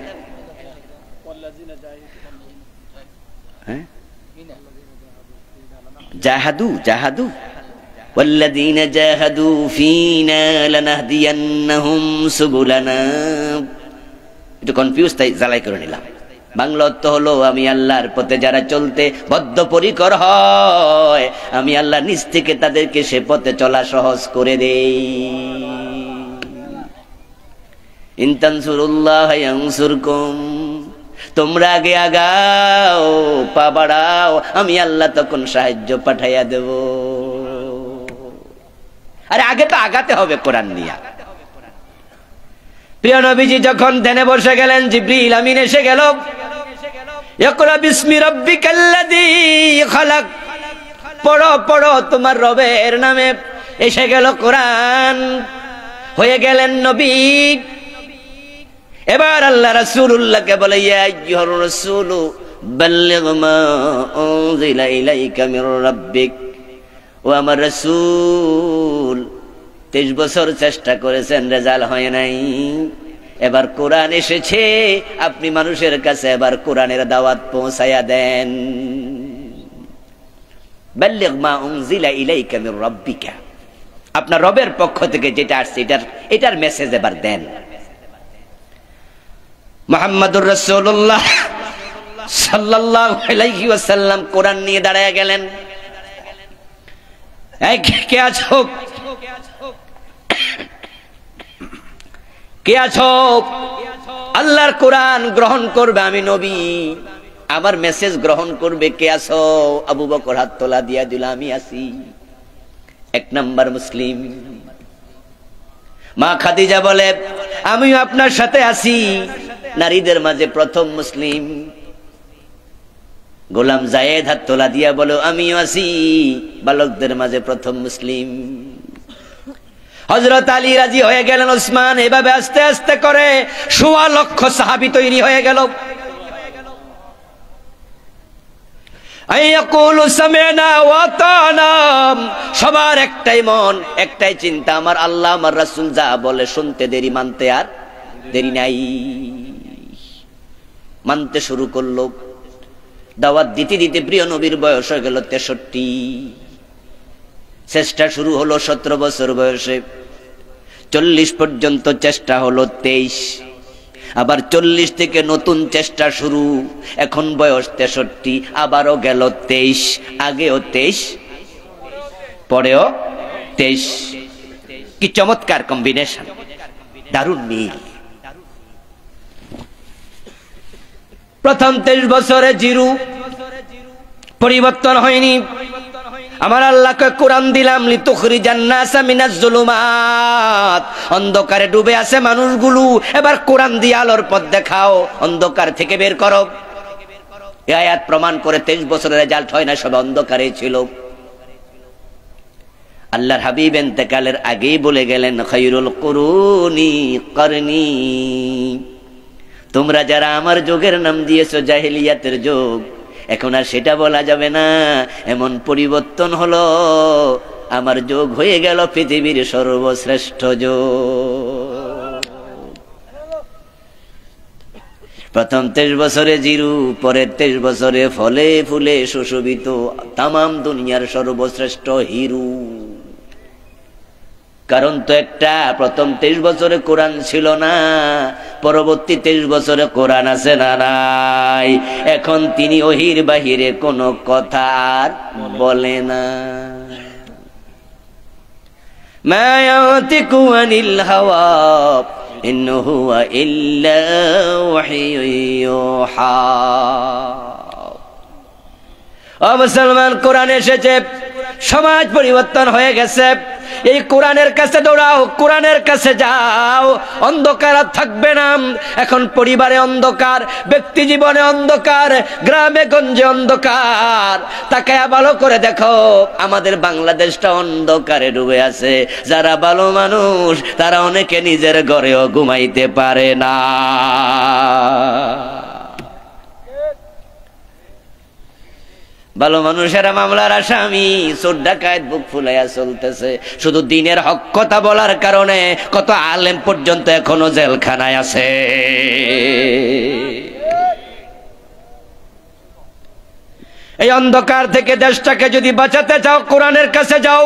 A: হ্যাঁ, জাহাদু জাহাদু ওয়াল্লাযীনা জাহাদু ফিনা লানাহদিয়ান্নাহুম সুবুলানা। একটু কনফিউজ, তাই জ্বালাই করে নিলাম। বাংলা অর্থ হলো, আমি আল্লাহর পথে যারা চলতে বদ্ধপরিকর হয়, আমি আল্লাহ নিজ থেকে তাদেরকে সে পথে চলা সহজ করে দেই। ইন তানসুরুল্লাহ ইয়ানসুরকুম। তোমরা আগে আগাও, পা বাড়াও, আমি আল্লাহ তখন সাহায্য পাঠাইয়া দেব। আরে আগে তো আগাতে হবে কোরআন নিয়ে। প্রিয় নবীজি যখন ধ্যানে বসে গেলেন, জিবরিল আমিন এসে গেল। ইকরা বিসমি রাব্বিকাল্লাযী খালাক। পড়ো পড়ো তোমার রবের নামে। এসে গেল কোরআন, হয়ে গেলেন নবী। এবার আল্লাহ রাসূলুল্লাহকে বলে, ইয়া আইয়ুহার রাসূলু বাল্লিগ মা উনজিলা ইলাইকা মির রাব্বিক। ও আমার রাসূল, 23 বছর চেষ্টা করেছেন, রেজাল্ট হয় নাই। এবার কোরআন এসেছে, আপনি মানুষের কাছে এবার কোরআনের দাওয়াত পৌঁছায়া দেন। বাল্লিগ মা উনজিলা ইলাইকা মির রাব্বিকা। আপনার রবের পক্ষ থেকে যেটা আসছে এটার মেসেজ এবার দেন। মুহাম্মাদুর রাসূলুল্লাহ সাল্লাল্লাহু আলাইহি ওয়াসাল্লাম কোরআন নিয়ে দাঁড়ায় গেলেন। কে আছো? কে আছো? আল্লাহর কোরআন গ্রহণ করবে, আমি নবী, আমার মেসেজ গ্রহণ করবে। কে আছো? আবু বকর হাত তোলা দিয়া দিল, আমি আছি। 1 নাম্বার মুসলিম। মা খাদিজা বলে, আমিও আপনার সাথে আছি, নারীদের মাঝে প্রথম মুসলিম। গোলাম জায়েদ হাত তোলা দিয়া বলো, আমিও আছি, বালকদের মাঝে প্রথম মুসলিম। হযরত আলী রাজি হয়ে গেলেন, ওসমান, এভাবে আস্তে আস্তে করে 1.25 লক্ষ সাহাবী তৈরি হয়ে গেল। আইয়াকুলু সামি'না ওয়া আতা'না। সবার একটাই মন, একটাই চিন্তা, আমার আল্লাহ আমার রাসূল যা বলে শুনতে দেরি, মানতে আর দেরি নাই। মানতে শুরু করলো। দাওয়াত দিতে দিতে প্রিয় নবীর বয়স হয়ে গেল 63। চেষ্টা শুরু হলো 17 বছর বয়সে, 40 পর্যন্ত চেষ্টা হলো 23। আবার 40 থেকে নতুন চেষ্টা শুরু, এখন বয়স 63, আবারও গেল 23, আগেও 23, পরেও 23। কি চমৎকার কম্বিনেশন, দারুণ মিল। প্রথম 23 বছরে জিরু, পরিবর্তন হয়নি। আমার আল্লাহকে কোরআন দিলাম, লিতুখরিজান নাসা মিনাজ জুলুমাত, অন্ধকারে ডুবে আছে মানুষগুলো, এবার কোরআন দিয়ে আলোর পথ দেখাও, অন্ধকার থেকে বের করো। এই আয়াত প্রমাণ করে 23 বছরের রেজাল্ট হয় না, সব অন্ধকারে ছিল। আল্লাহর হাবিব ইন্তেকালের আগেই বলে গেলেন, খায়রুল কুরুনি করনি, তোমরা যারা আমার যুগের নাম দিয়েছো জাহেলিয়াতের যুগ, এখন আর সেটা বলা যাবে না। এমন পরিবর্তন হলো, আমার যুগ হয়ে গেল পৃথিবীর সর্বশ্রেষ্ঠ যুগ। প্রথম 23 বছরে জিরু, পরের 23 বছরে ফলে ফুলে সুশোভিত তামাম দুনিয়ার সর্বশ্রেষ্ঠ হিরু। কারণ তো একটা, প্রথম 23 বছরে কোরআন ছিল না, পরবর্তী 23 বছরে কোরআন আছে না নাই। এখন তিনি ওহির বাহিরে কোনো কথা আর বলে না। মা ইয়াতিকু আনিল হাওয়া ইন হুয়া ইল্লা ওয়াহিয়ু ইউহা। ও মুসলমান, কোরআন এসেছে, সমাজ পরিবর্তন হয়ে গেছে। এই কোরআনের কাছে দৌড়াও, কোরআনের কাছে যাও, অন্ধকার আর থাকবে না। এখন পরিবারে অন্ধকার, ব্যক্তি জীবনে অন্ধকার, গ্রামে গঞ্জে অন্ধকার। তাকায়া ভালো করে দেখো, আমাদের বাংলাদেশটা অন্ধকারে ডুবে আছে। যারা ভালো মানুষ তারা অনেকে নিজের ঘরেও ঘুমাইতে পারে না। ভালো মানুষেরা মামলার আসামি, চোর ডাকাত বুক ফুলাইয়া চলতেছে। শুধু দিনের হক কথা বলার কারণে কত আলেম পর্যন্ত এখনো জেলখানায় আছে। এই অন্ধকার থেকে দেশটাকে যদি বাঁচাতে চাও, কোরআনের কাছে যাও।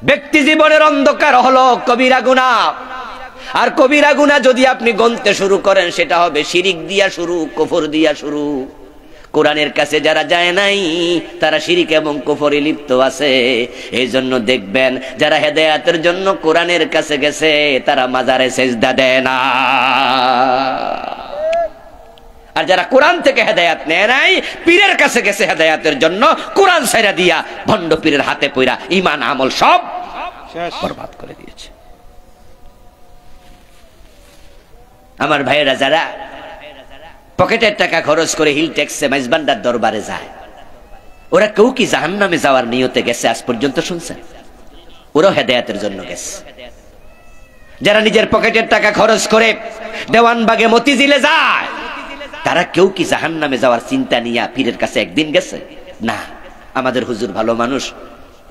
A: ব্যক্তি জীবনের অন্ধকার হলো কবিরা গুনাহ, আর কবিরা গুনাহ যদি আপনি গণতে শুরু করেন, সেটা হবে শিরিক দিয়া শুরু, কুফর দিয়া শুরু। কোরআনের কাছে যারা যায় নাই, তারা শিরিক এবং কুফরে লিপ্ত আছে। এই জন্য দেখবেন, যারা হেদায়েতের জন্য কোরআনের কাছে গেছে, তারা মাজারে সেজদা দেয় না। আর যারা কোরআন থেকে হেদায়েত নেয় নাই, পীরের কাছে গেছে হেদায়েতের জন্য, কোরআন ছাইরা দিয়া ভণ্ড পীরের হাতে পইরা ঈমান আমল সব বরবাদ করে দিয়েছে। আমার ভাইয়েরা যারা পকেটের টাকা খরচ করে হিল ট্যাক্সে মেজবান্ডার দরবারে যায়, ওরা কেউ কি জাহান্নামে যাওয়ার নিয়তে গেছে আজ পর্যন্ত শুনছেন? ওরাও হেদায়েতের জন্য গেছে। যারা নিজের পকেটের টাকা খরচ করে দেওয়ানবাগে মতিঝিলে যায়, তারা কেউ কি জাহান্নামে যাওয়ার চিন্তা নিয়ে পীরের কাছে একদিন গেছে? না, আমাদের হুজুর ভালো মানুষ,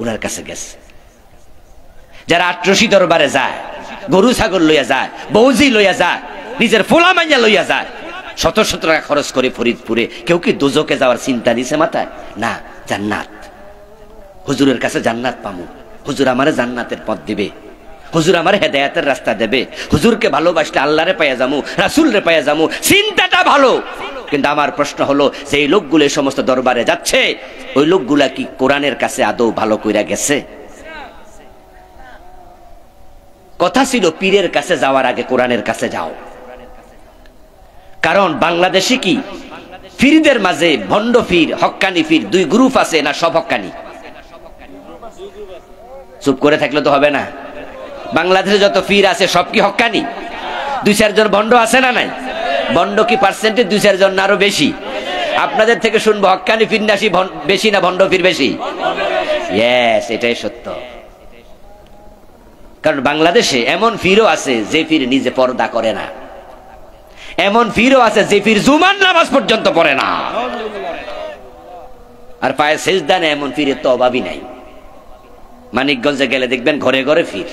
A: ওনার কাছে গেছে। যারা আট্রসি দরবারে যায়, গরু ছাগল লইয়া যায়, বৌজি লইয়া যায়, নিজের ফোলা মাইয়া লইয়া যায়, শত শত টাকা খরচ করে ফরিদপুরে, কেউ কি দোজকে যাওয়ার চিন্তা নিছে মাথায়? না, জান্নাত। হুজুরের কাছে জান্নাত পামু, হুজুর আমারে জান্নাতের পথ দিবে, হুজুর আমারে হেদায়েতের রাস্তা দেবে, হুজুরকে ভালোবাসলে আল্লাহরে পাইয়া যামু, রাসূলরে পাইয়া যামু। চিন্তাটা ভালো, কিন্তু আমার প্রশ্ন হলো, সেই লোকগুলো সমস্ত দরবারে যাচ্ছে, ওই লোকগুলা কি কোরআনের কাছে আদৌ ভালো কইরা গেছে? কথা ছিল পীরের কাছে যাওয়ার আগে কোরআনের কাছে যাও। কারণ বাংলাদেশে কি ফিরদের মাঝে ভণ্ড ফির, হক্কানি ফির দুই গ্রুপ আছে না সব হক্কানি? চুপ করে থাকলে তো হবে না। বাংলাদেশে যত ফির আছে সব কি হক্কানি? 2-4 জন ভণ্ড আছে না নাই? ভণ্ড কি পার্সেন্টেজ 2-4 জন না আরো বেশি? আপনাদের থেকে শুনবো, হক্কানি ফির নাসি বেশি না ভণ্ড ফির বেশি? ইয়েস, এটাই সত্য। কারণ বাংলাদেশে এমন ফিরও আছে যে ফির নিজে পর্দা করে না, এমন ফিরও আছে যে ফির জুমার নামাজ পর্যন্ত পড়ে না, আর পায়ে সেজদা নেয়, এমন ফিরের তো অভাবই নাই। মানিকগঞ্জে গেলে দেখবেন ঘরে ঘরে ফির।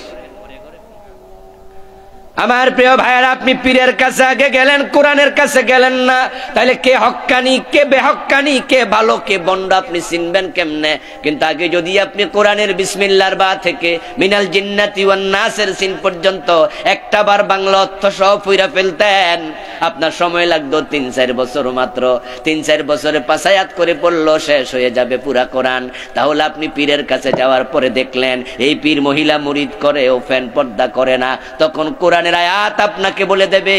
A: আমার প্রিয় ভাইয়েরা, আপনি পীরের কাছে আগে গেলেন, কোরআনের কাছে গেলেন না, তাহলে কে হক্কানি কে বেহক্কানি, কে ভালো কে বন্ড আপনি চিনবেন কেমনে? কিন্তু আগে যদি আপনি কোরআনের বিসমিল্লাহর বা থেকে মিনাল জিন্নাতি ওয়ান নাসের সিন পর্যন্ত একটা বার বাংলা অর্থ সহ পড়া ফেলতেন, আপনার সময় লাগতো 3-4 বছর মাত্র। 3-4 বছরে 5 আয়াত করে পড়লো, শেষ হয়ে যাবে পুরা কোরআন। তাহলে আপনি পীরের কাছে যাওয়ার পরে দেখলেন এই পীর মহিলা মুরিদ করে, ও ফ্যান পর্দা করে না, তখন কোরআনের আয়াত আপনাকে বলে দেবে।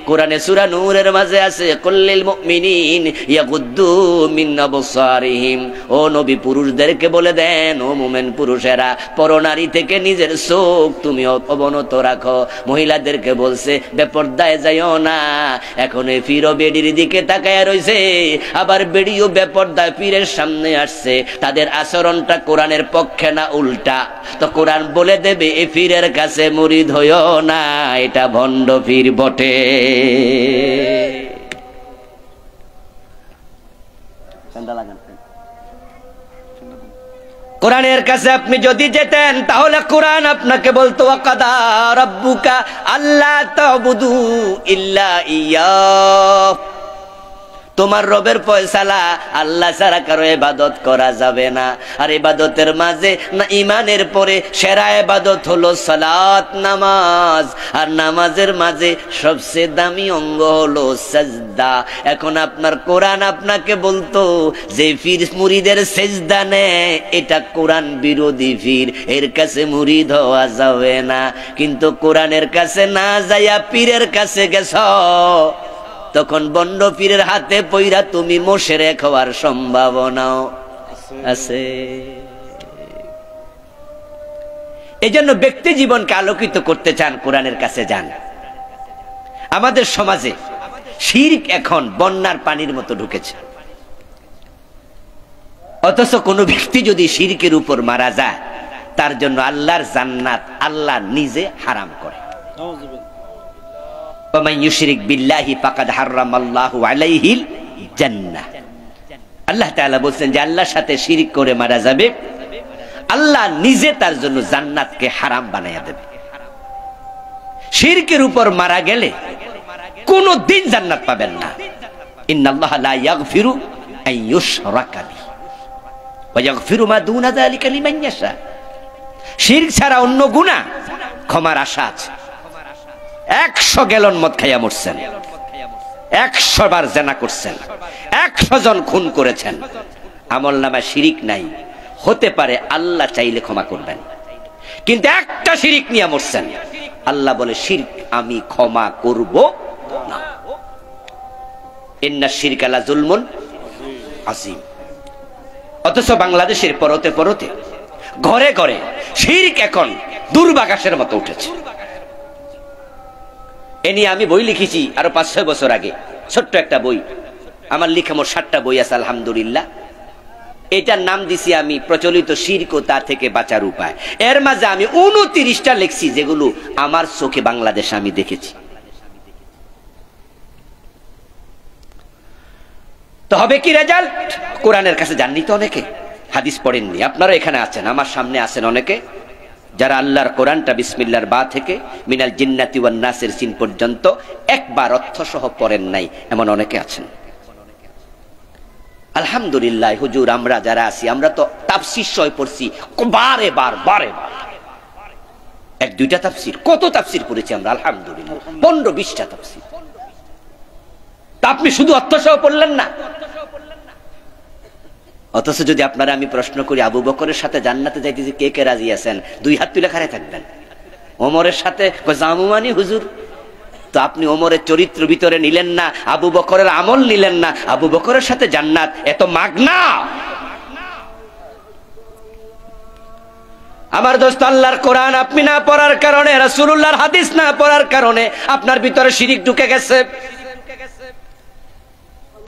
A: কোরআনে সূরা নূরের মাঝে আছে কুল্লিল মুমিনিন ইয়াগুদ্দু মিন আবসারিহিম, ও নবী পুরুষদেরকে বলে দেন, ও মুমিন পুরুষেরা পরনারী থেকে নিজের চোখ তুমি অবনত রাখো। মহিলাদেরকে বলছে বেপর্দায় যাইও না। এখন এই পীরও বেডির দিকে তাকায় রইছে, আবার বেডিও বেপর্দায় পীরের সামনে আসছে। তাদের আচরণটা কোরআনের পক্ষে না উল্টা? তো কোরআন বলে দেবে এই পীরের কাছে মুরিদ হইও না, এটা ভণ্ড পীর বটে। কোরআনের কাছে আপনি যদি যেতেন, তাহলে কোরআন আপনাকে বলতো ওয়াকাদা রাব্বুকা আল্লা তা'বুদু ইল্লা ইয়্যাহ, তোমার রবের ফয়সালা আল্লাহ ছাড়া কারো ইবাদত করা যাবে না। আর ইবাদতের মাঝে না ঈমানের পরে সেরা ইবাদত হলো সালাত, নামাজ। আর নামাজের মাঝে সবচেয়ে দামি অঙ্গ হলো সাজদা। এখন আপনার কোরআন আপনাকে বলতো যে পীর মুরিদের সেজদা নেয়, এটা কোরআন বিরোধী পীর, এর কাছে মুরিদ হওয়া যাবে না। কিন্তু কোরআনের কাছে না যাইয়া পীরের কাছে গেছ, তখন বন্ড পীরের হাতে পইরা তুমি মুশরিক হওয়ার সম্ভাবনাও আছে। এই জন্য ব্যক্তি জীবনকে আলোকিত করতে চান, কোরআনের কাছে যান। আমাদের সমাজে শিরক এখন বন্যার পানির মতো ঢুকেছে, অথচ কোন ব্যক্তি যদি শিরকের উপর মারা যায়, তার জন্য আল্লাহর জান্নাত আল্লাহ নিজে হারাম করে। আল্লাহ তাআলা বলছেন যে আল্লাহর সাথে শিরক করে মারা যাবে, আল্লাহ নিজে তার জন্য জান্নাতকে হারাম বানাইয়া দেবে। শিরকের উপর মারা গেলে কোনদিন জান্নাত পাবেন না। ইন্নাল্লাহা লা ইয়াগফিরু আন ইউশরাকা বিহি ওয়া ইয়াগফিরু মা দুনা যালিকা লিমান ইয়াশা। শিরক ছাড়া অন্য গুনাহ ক্ষমার আশা আছে। 100 গ্যালন মদ খাইয়া মরছেন, 100 বার জিনা করছেন, 100 জন খুন করেছেন, আমলনামায় শিরক নাই, হতে পারে আল্লাহ চাইলে ক্ষমা করবেন। কিন্তু একটা শিরক নিয়ে মরছেন, আল্লাহ বলে শিরক আমি ক্ষমা করব না। ইন্নাশ শিরকা লা যুলমুন আযীম। অথচ বাংলাদেশের পরতে পরতে ঘরে ঘরে শিরক এখন দুর্বাঘাসের মতো উঠেছে। এ নিয়ে আমি বই লিখেছি আরো 5-6 বছর আগে, ছোট্ট একটা বই। আমার লিখা মোট 7টা বই আছে আলহামদুলিল্লাহ। এটার নাম দিছি আমি প্রচলিত শিরক ও তা থেকে বাঁচার উপায়। এর মাঝে আমি 29টা লিখছি, যেগুলো আমার চোখে বাংলাদেশে আমি দেখেছি। তো হবে কি রেজাল্ট? কোরআনের কাছে যাননি তো অনেকে, হাদিস পড়েননি। আপনারা এখানে আছেন, আমার সামনে আছেন অনেকে যারা আল্লাহর কোরআনটা বিসমিল্লাহর বা থেকে মিনাল জিন্নাতি ওয়ান নাসের সিন পর্যন্ত একবার অর্থ সহ পড়েন নাই, এমন অনেকে আছেন। আলহামদুলিল্লাহ হুজুর, আমরা যারা আছি আমরা তো তাফসীর সহ পড়ছি বারে বার 1-2টা তাফসীর, কত তাফসীর পড়েছি আমরা আলহামদুলিল্লাহ, 15-20টা তাফসীর। তা আপনি শুধু অর্থ সহ পড়লেন না। অথচ যদি আপনারা আমি প্রশ্ন করি আবু বকরের সাথে জান্নাতে যাইতে কে কে রাজি আছেন, 2 হাত তুলে খাড়ায় থাকবেন। ওমরের সাথে জামুমানি হুজুর, তো আপনি ওমরের চরিত্র ভিতরে নিলেন না, আবু বকরের আমল নিলেন না। আবু বকরের সাথে জান্নাত এত মাগনা। আমার দোস্ত, আল্লাহর কোরআন আপনি না পড়ার কারণে, রাসূলুল্লাহর হাদিস না পড়ার কারণে আপনার ভিতরে শিরক ঢুকে গেছে।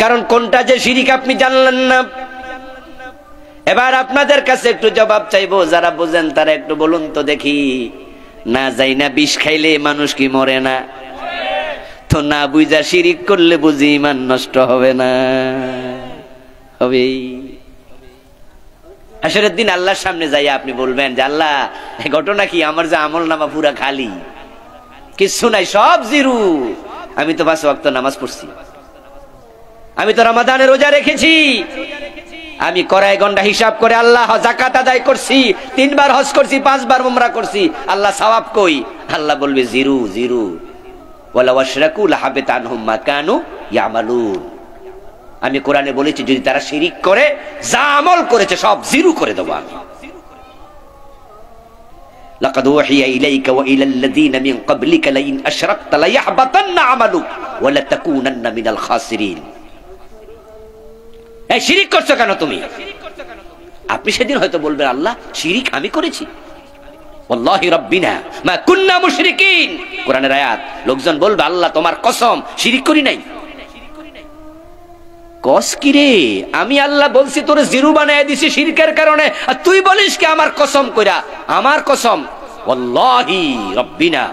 A: কারণ কোনটা যে শিরক আপনি জানলেন না। এবার আপনাদের কাছে একটু জবাব চাইবো, যারা বুঝেন তারা একটু বলুন তো দেখি, না যাই না বিষ খাইলে মানুষ কি মরে না? তো না বুঝা শিরক করলে বুঝি ঈমান নষ্ট হবে না? হবে। হাসরের দিন আল্লাহর সামনে যাইয়া আপনি বলবেন যে আল্লাহ, এই ঘটনা কি? আমার যে আমল নামা পুরা খালি, কিছু নাই, সব জিরো। আমি তো 5 ওয়াক্ত নামাজ পড়ছি, আমি তো রমাদানে রোজা রেখেছি, আমি কড়াই গন্ডা হিসাব করে আল্লাহ যাকাত আদায় করছি, 3 বার হজ করছি, 5 বার উমরা করছি, আল্লাহ সওয়াব কই? আল্লাহ বলবে জিরো জিরো। ওয়ালা ওয়াশরাকু লাহাবিতা আনহুম মা কানু ইয়ামালুন। আমি কোরআনে বলেছি যদি তারা শিরিক করে, যা আমল করেছে সব জিরো করে দেব আমি। লাকাদ ওয়াহিয়া ইলাইকা ওয়া ইলাল লাযিনা মিন ক্বাবলিকা লাইন আশরাকতা লায়াহবাতান্না আমালুক ওয়া লাতাকুনান্না মিনাল খাসিরিন। এই শিরিক করছো কেন তুমি? আপনি সেদিন হয়তো বলবেন আল্লাহ শিরিক আমি করেছি, ওয়াল্লাহি রাব্বিনা মা কুননা মুশরিকিন, কোরআনের আয়াত। লোকজন বলবে আল্লাহ তোমার কসম শিরিক করি নাই। কস কি রে? আমি আল্লাহ বলছি তোরে জিরো বানায় দিছি শিরকের কারণে, আর তুই বলিস কি আমার কসম কইরা? আমার কসম, ওয়াল্লাহি রাব্বিনা,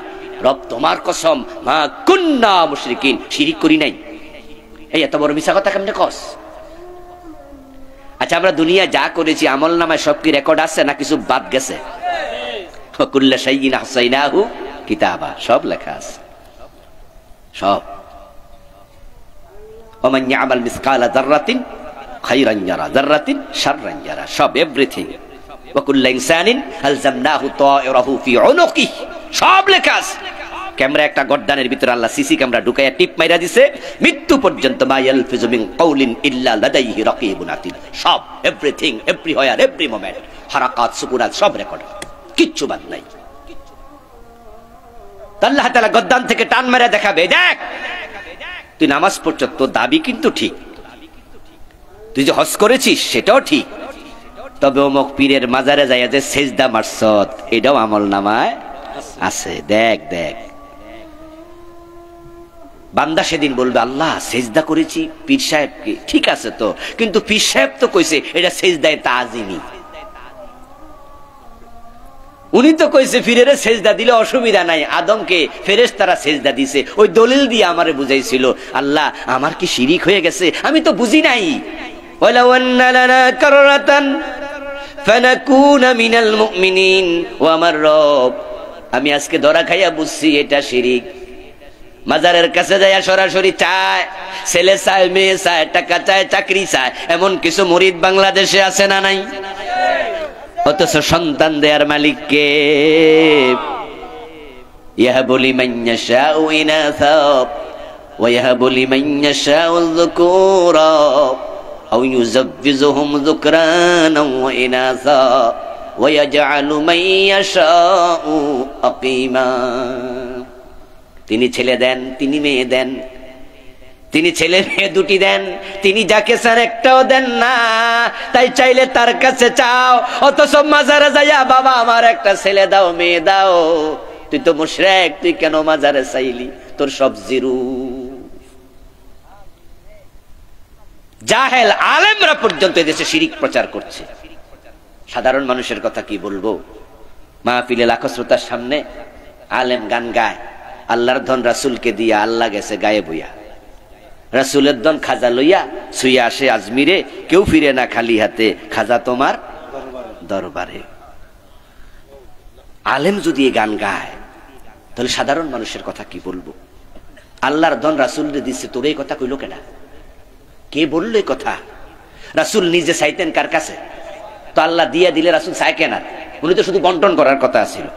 A: রব তোমার কসম, মা কুননা মুশরিকিন, শিরিক করি নাই। এই এত বড় মিছা কথা কেমনে কস? আচ্ছা আমরা দুনিয়া যা করেছি আমল নামায় সব কি রেকর্ড আছে না কিছু বাদ গেছে? কুল্লা শাইইন আহসাইনাহু কিতাবা, সব লেখা আছে, সব। ওমান ইয়ামাল মিসকালা যাররাতিন খায়রান ইয়ারা যাররাতিন শাররান ইয়ারা, সব এভরিথিং। ওয়া কুল্লা ইনসানিন আলজামনাহু তায়রাহু ফি উনুকিহি, সব লেখা আছে। ক্যামেরা একটা গর্দানের ভিতরে আল্লাহ সিসি ক্যামেরা ঢুকাইয়া টিপ মাইরা দিছে, মৃত্যু পর্যন্ত মা ইয়ালফিজু মিন কাউলিন ইল্লা লাদাইহি রাকিবুন আতীদ, সব এভরিথিং, এভরিহোয়ার, এভরি মোমেন্ট, হারাকাত সুকুনাত সব রেকর্ড, কিচ্ছু বাদ নাই। আল্লাহ তাআলা গর্দান থেকে টান মেরে দেখাবে, দেখ তুই নামাজ পড়ছ, তোর দাবি কিন্তু ঠিক, তুই যে হজ করেছিস সেটাও ঠিক, তবে অমুক পীরের মাজারে যাইয়া যে সেজদা মারছ এটাও আমল নামায় আছে, দেখ দেখ। বান্দা সেদিন বলবে আল্লাহ সেজদা করেছি পীর সাহেবকে, ঠিক আছে তো, কিন্তু পীর সাহেব তো কইছে এটা সেজদায়ে তাজিমি, উনি তো কইছে পীরের সেজদা দিলে অসুবিধা নাই, আদমকে ফেরেশতারা সেজদা দিছে, ওই দলিল দিয়ে আমারে বুঝাইছিল। আল্লাহ আমার কি শিরিক হয়ে গেছে? আমি তো বুঝি নাই। ওয়ালাউ আন্না লানা কাররাতান ফানাকুনা মিনাল মুমিনিন, ও আমার রব আমি আজকে ধরা খাইয়া বুঝছি এটা শিরিক। মাজারের কাছে যাইয়া সরাসরি চায়, ছেলে চায়, মেয়ে চায়, টাকা চায়, চাকরি চায়, এমন কিছু মুরিদ বাংলাদেশে আছে না নাই? অথচ সন্তান দেয়ার মালিক কে? ইয়াহাবু লিমান ইয়াশাউ ইনাসা ওয়া ইয়াহাবু লিমান ইয়াশাউ যুকুরা আও ইউযাব্বিজুহুম যুকরানা ওয়া ইনাসা ওয়া ইয়াজআলু মান ইয়াশাউ আকিমা। তিনি ছেলে দেন, তিনি মেয়ে দেন, তিনি ছেলে মেয়ে দুটি দেন, তিনি যাকে চান একটাও দেন না, তাই চাইলে তার কাছে চাও, অথচ মাজারে যাইয়া বাবা আমার একটা ছেলে দাও, মেয়ে দাও, তুই তো মুশরিক, তুই কেন মাজারে চাইলি? তোর সব জিরো। জাহেল আলেমরা পর্যন্ত এদেশে শিরিক প্রচার করছে, সাধারণ মানুষের কথা কি বলবো? মাহফিলে লাখো শ্রোতার সামনে আলেম গান গায়, আল্লাহর ধন রাসূলকে দিয়া আল্লাহ গেছে গায়ে বইয়া, রাসূলের ধন খাজা লইয়া ছুইয়া আসে আজমিরে, কেউ ফিরে না খালি হাতে, খাজা তোমার দরবারে। আলেম যদি এই গান গায় তাহলে সাধারণ মানুষের কথা কি বলবো? আল্লাহর ধন রাসূলরে দিচ্ছে, তোর এই কথা কইল কেডা? কে বললো এই কথা? রাসূল নিজে চাইতেন কার কাছে? তো আল্লাহ দিয়ে দিলে রাসূল চায় কেন? উনি তো শুধু বন্টন করার কথা ছিল।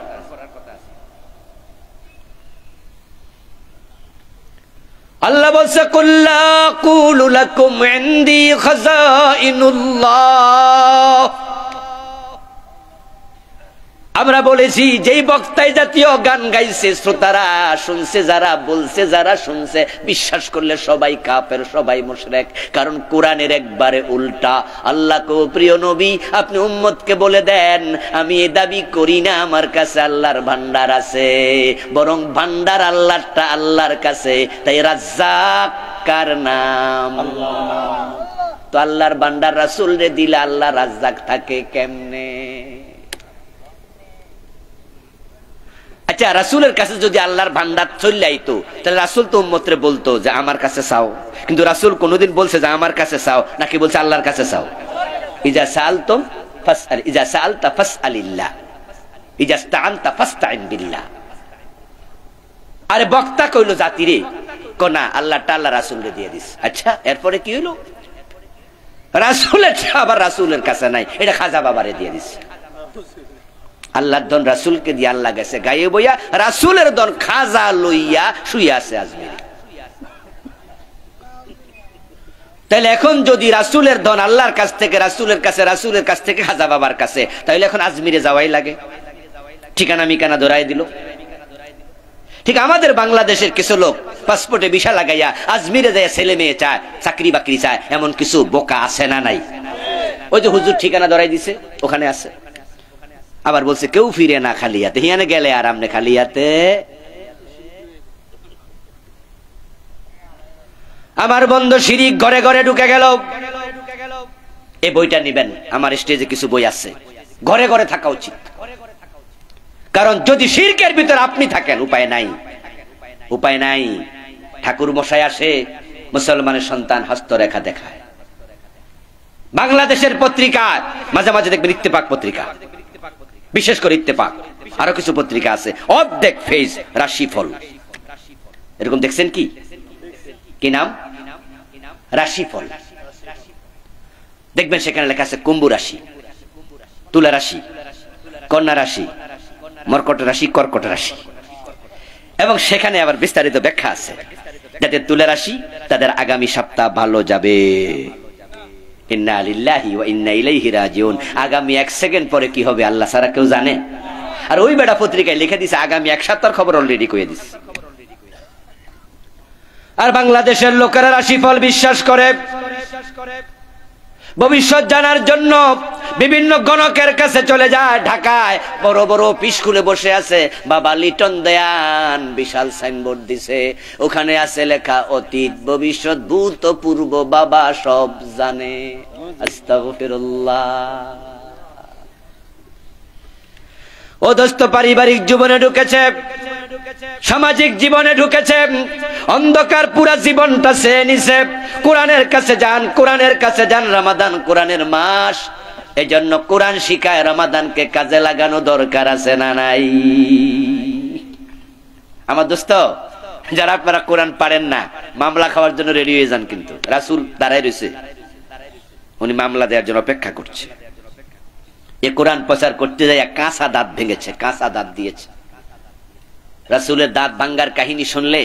A: আল্লাহ বলছে কুল্লা কুলু লাকুম ইনদি খাযাইনুল্লাহ, আমরা বলেছি যেই বক্তায় জাতীয় গান গাইছে, শ্রোতারা শুনছে, যারা বলছে, যারা শুনছে, বিশ্বাস করলে সবাই কাফের, সবাই মুশরিক, কারণ কোরআনের একবারে উল্টা। আল্লাহকে প্রিয় নবী আপনি উম্মতকে বলে দেন আমি এই দাবি করি না আমার কাছে আল্লাহর ভান্ডার আছে, বরং ভান্ডার আল্লাহটা আল্লাহর কাছে, তাই রাজ্জাক কার নাম? আল্লাহ। তো আল্লাহর ভান্ডার রাসূল রে দিলে আল্লাহ রাজ্জাক থাকে কেমনে? আচ্ছা রাসূলের কাছে যদি আল্লাহর ভান্ডার চলে আইতো তাহলে রাসূল তো উম্মতরে বলতো যে আমার কাছে চাও, কিন্তু রাসূল কোনদিন বলছে যে আমার কাছে চাও নাকি বলছে আল্লাহর কাছে চাও? ইজা সাআলতুম ফাসআল, ইজা সাআলতা ফাসআলিল্লাহ, ইজা ইসতাআনতা ফাসতাইন বিল্লাহ। আরে বক্তা কইলো জাতিরে, না আল্লাহটা আল্লাহ রাসূলকে দিয়ে দিস। আচ্ছা এরপরে কি হইলো? রাসূলের আবার রাসূলের কাছে নাই, এটা খাজা বাবারে দিয়ে দিস। আল্লাহর দন রাসূলকে দিয়ে আল্লাহ গেছে গায়ে বইয়া, রাসূলের দন খাজা লইয়া শুয়ে আছে আজমিরে। তাহলে এখন যদি রাসূলের দন আল্লাহর কাছ থেকে রাসূলের কাছে, রাসূলের কাছ থেকে খাজা বাবার কাছে, তাহলে এখন আজমিরে যাওয়াই লাগে। ঠিকানা মিকানা ধরাই দিল। ঠিক আমাদের বাংলাদেশের কিছু লোক পাসপোর্টে ভিসা লাগাইয়া আজমিরে যায় ছেলে মেয়ে চায়, চাকরি বাকরি চায়, এমন কিছু বোকা আছে না নাই? ওই যে হুজুর ঠিকানা ধরাই দিছে, ওখানে আছে। আবার বলছে কেউ ফিরে না খালি হাতে, হিয়ানে গেলে আর আমনে খালি হাতে। আমার বন্ধু শিরিক ঘরে ঘরে ঢুকে গেল। এই বইটা নিবেন, আমার স্টেজে কিছু বই আছে, ঘরে ঘরে থাকা উচিত। কারণ যদি শিরকের ভিতর আপনি থাকেন, উপায় নাই, উপায় নাই। ঠাকুর মশাই আসে, মুসলমানের সন্তান হস্তরেখা দেখায়। বাংলাদেশের পত্রিকা মাঝে মাঝে দেখবেন, ইত্তেফাক পত্রিকা, বিশেষ করে ইত্তেফাক, আরো কিছু পত্রিকা আছে, অর্ধেক পেজ রাশিফল। এরকম দেখছেন কি? কি নাম? রাশিফল। দেখবেন সেখানে লেখা আছে কুম্ভ রাশি, তুলা রাশি, কন্যা রাশি, মর্কট রাশি, কর্কট রাশি। এবং সেখানে আবার বিস্তারিত ব্যাখ্যা আছে, যাদের তুলা রাশি তাদের আগামী সপ্তাহ ভালো যাবে। ইন্না লিল্লাহি ওয়া ইন্না ইলাইহি রাজিউন। আগামী 1 সেকেন্ড পরে কি হবে আল্লাহ ছাড়া কেউ জানে? আর ওই বেটা পত্রিকায় লিখে দিছে আগামী 1 সপ্তাহের খবর অলরেডি কয়ে দিছে। আর বাংলাদেশের লোকেরা রাশিফল বিশ্বাস করে। ভবিষ্যৎ জানার জন্য বিভিন্ন গণকের কাছে চলে যায়। ঢাকায় বড় বড় অফিস খুলে বসে আছে বাবা লিটন দেয়ান, বিশাল সাইনবোর্ড দিছে, ওখানে আছে লেখা অতীত ভবিষ্যৎ ভূতপূর্ব বাবা সব জানে। আস্তাগফিরুল্লাহ। ও দোস্ত, পারিবারিক জীবনে ঢুকেছে, সামাজিক জীবনে ঢুকেছে, অন্ধকার পুরা জীবনটা সে নিছে। কোরআনের কাছে যান, কোরআনের কাছে যান। রমাদান কোরআনের মাস, এজন্য কোরআন শিখায়, রমাদানকে কাজে লাগানো দরকার আছে না নাই? আমার দোস্ত, যারা আপনারা কোরআন পারেন না, মামলা খাওয়ার জন্য রেডি হয়ে যান। কিন্তু রাসূল দাঁড়ায় রয়েছে, উনি মামলা দেওয়ার জন্য অপেক্ষা করছে। এ কোরআন প্রচার করতে যায় কাঁচা দাঁত ভেঙেছে, কাঁচা দাঁত দিয়েছে। রাসূলের দাঁত ভাঙ্গার কাহিনী শুনলে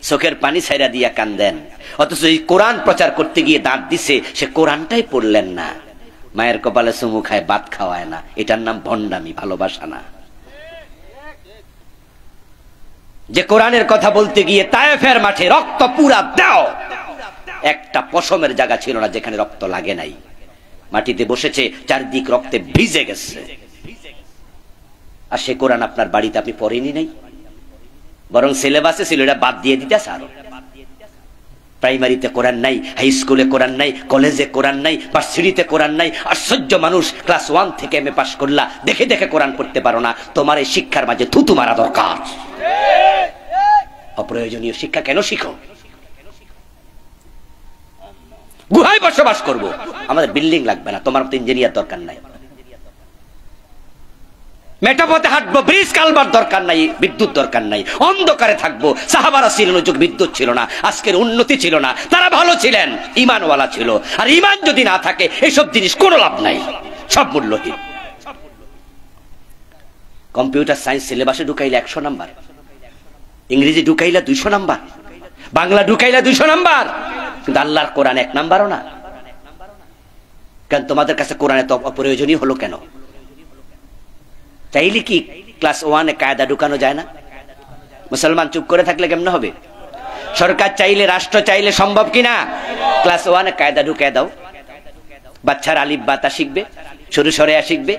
A: চোখের পানি ছাইরা দিয়া কান্দেন। অথচ এই কোরআন প্রচার করতে গিয়ে দাঁত দিছে, সে কোরআনটাই পড়লেন না। মায়ের কপালে চুমু খায়, ভাত খাওয়ায় না। এটার নাম ভণ্ডামি, ভালোবাসা না। যে কোরআনের কথা বলতে গিয়ে তায়েফের মাঠে রক্ত পুরা দাও, একটা পশমের জায়গা ছিল না যেখানে রক্ত লাগে নাই। মাটিতে বসেছে, চারদিক রক্তে ভিজে গেছে। আর সে কোরআন আপনার বাড়িতে আপনি পড়েনি নাই, বরং সিলেবাসে ছিল, এটা বাদ দিয়ে দিতে। আরো প্রাইমারিতে কোরআন নাই, হাই স্কুলে কোরআন নাই, কলেজে কোরআন নাই, ভার্সিটিতে কোরআন নাই। আশ্চর্য মানুষ, ক্লাস 1 থেকে এমএ পাস করলা, দেখে দেখে কোরআন পড়তে পারো না। তোমার এই শিক্ষার মাঝে থুতু মারা দরকার। অপ্রয়োজনীয় শিক্ষা কেন শিখো? গুহায় বসবাস করবো, আমাদের বিল্ডিং লাগবে না। তোমার তো ইঞ্জিনিয়ার দরকার নাই। মেটাপথে হাঁটবো, ব্রিজ কালবার দরকার নাই, বিদ্যুৎ দরকার নাই। অন্ধকারে থাকবো। সাহাবারা ছিলেন, ওই যুগ বিদ্যুৎ ছিল না, আজকের উন্নতি ছিল না। তারা ভালো ছিলেন, ইমানওয়ালা ছিল। আর ইমান যদি না থাকে, এইসব জিনিস কোনো লাভ নাই, সব মূল্যহীন। কম্পিউটার সায়েন্স সিলেবাসে ঢুকাইলে 100 নাম্বার, ইংরেজি ঢুকাইলে 200 নাম্বার, বাংলা ঢুকাইলে 200 নাম্বার, কিন্তু আল্লাহর কোরআন 1 নাম্বারও না। কেন তোমাদের কাছে কোরআন এত অপ্রয়োজনীয় হলো কেন? চাইলে কি ক্লাস 1-এ কায়দা ঢুকানো যায় না? মুসলমান চুপ করে থাকলে কেমনে হবে? সরকার চাইলে, রাষ্ট্র চাইলে সম্ভব কিনা? ক্লাস 1-এ কায়দা ঢুকায় দাও। বাচ্চারা আলিফ বাতা শিখবে, শুরু সরেয়া শিখবে,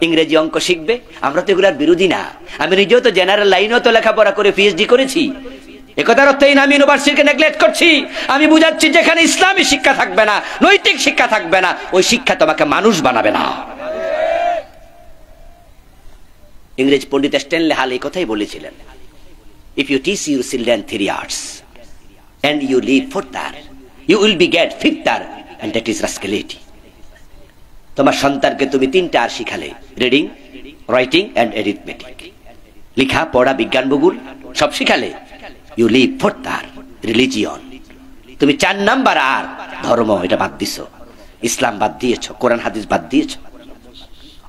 A: ইংরেজি অঙ্ক শিখবে। আমরা তো এগুলার বিরোধী না। আমি নিজেও তো জেনারেল লাইনেও তো লেখাপড়া করে পিএইচডি করেছি। একথার অর্থই না আমি ইউনিভার্সিটিকে নেগলেক্ট করছি। আমি বুঝাচ্ছি, যেখানে ইসলামী শিক্ষা থাকবে না, নৈতিক শিক্ষা থাকবে না, ওই শিক্ষা তোমাকে মানুষ বানাবে না। ইংরেজ পণ্ডিত স্ট্যানলে হাল এই কথাই বলেছিলেন, if you teach your children 3 arts and you leave 4th art, you will be get 5th art, and that is rascality. তোমার সন্তানকে তুমি 3টা আর শিখালে, রিডিং, রাইটিং এন্ড অ্যারিথমেটিক। লেখা পড়া বিজ্ঞান ভূগোল সব শিখালে, ইউ লিভ ফর তার রিলিজিয়ন। তুমি 4 নাম্বার আর ধর্ম এটা বাদ দিছো, ইসলাম বাদ দিয়েছো, কোরআন হাদিস বাদ দিয়েছো।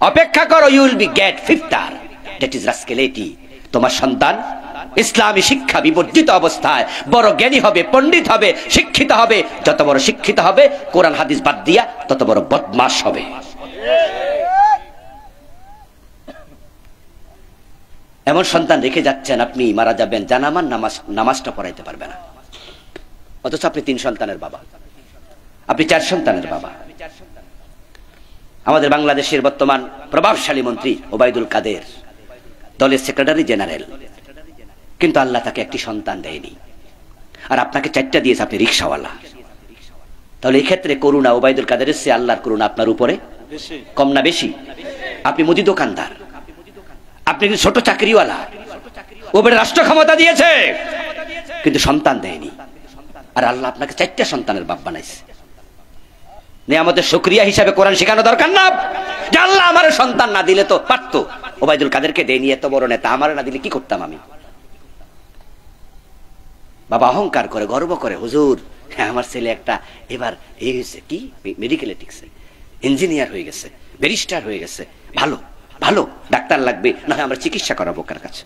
A: অপেক্ষা করো, you will be get 5th আর, দ্যাট ইজ রাস্কেলিটি। তোমার সন্তান ইসলামী শিক্ষা বিবর্জিত অবস্থায় বড় জ্ঞানী হবে, পণ্ডিত হবে, শিক্ষিত হবে। যত বড় শিক্ষিত হবে কোরআন হাদিস বাদ দিয়া তত বড় বদমাশ হবে। এমন সন্তান রেখে যাচ্ছেন, আপনি মারা যাবেন, জানামান নামাজটা পড়াইতে পারবে না, অথচ আপনি 3 সন্তানের বাবা, আপনি 4 সন্তানের বাবা। আমাদের বাংলাদেশের বর্তমান প্রভাবশালী মন্ত্রী ওবায়দুল কাদের দলের সেক্রেটারি জেনারেল, কিন্তু আল্লাহ তাকে একটি সন্তান দেয়নি, আর আপনাকে 4টা দিয়েছে, আপনি রিক্সাওয়ালা। তাহলে এই ক্ষেত্রে করুণা ওবায়দুল কাদেরের চেয়ে আল্লাহর করুণা আপনার উপরে কম না বেশি? আপনি মুদি দোকানদার, আপনি কিন্তু ছোট চাকরিওয়ালা, ওপরে রাষ্ট্র ক্ষমতা দিয়েছে কিন্তু সন্তান দেয়নি, আর আল্লাহ আপনাকে 4টা সন্তানের বাপ বানাইছে। নিয়ামতের শুকরিয়া হিসাবে কোরআন শেখানো দরকার না? যে আল্লাহ আমার সন্তান না দিলে তো পারতো, ওবায়দুল কাদেরকে দেয়নি, এত বড় নেতা, আমার না দিলে কি করতাম আমি? বাবা অহংকার করে, গর্ব করে, হুজুর হ্যাঁ আমার ছেলে একটা এবার এই হয়েছে, কি মেডিকেল এথিক্সে ইঞ্জিনিয়ার হয়ে গেছে, ব্যারিস্টার হয়ে গেছে, ভালো ভালো ডাক্তার লাগবে, না হয় আমরা চিকিৎসা করাবো কার কাছে,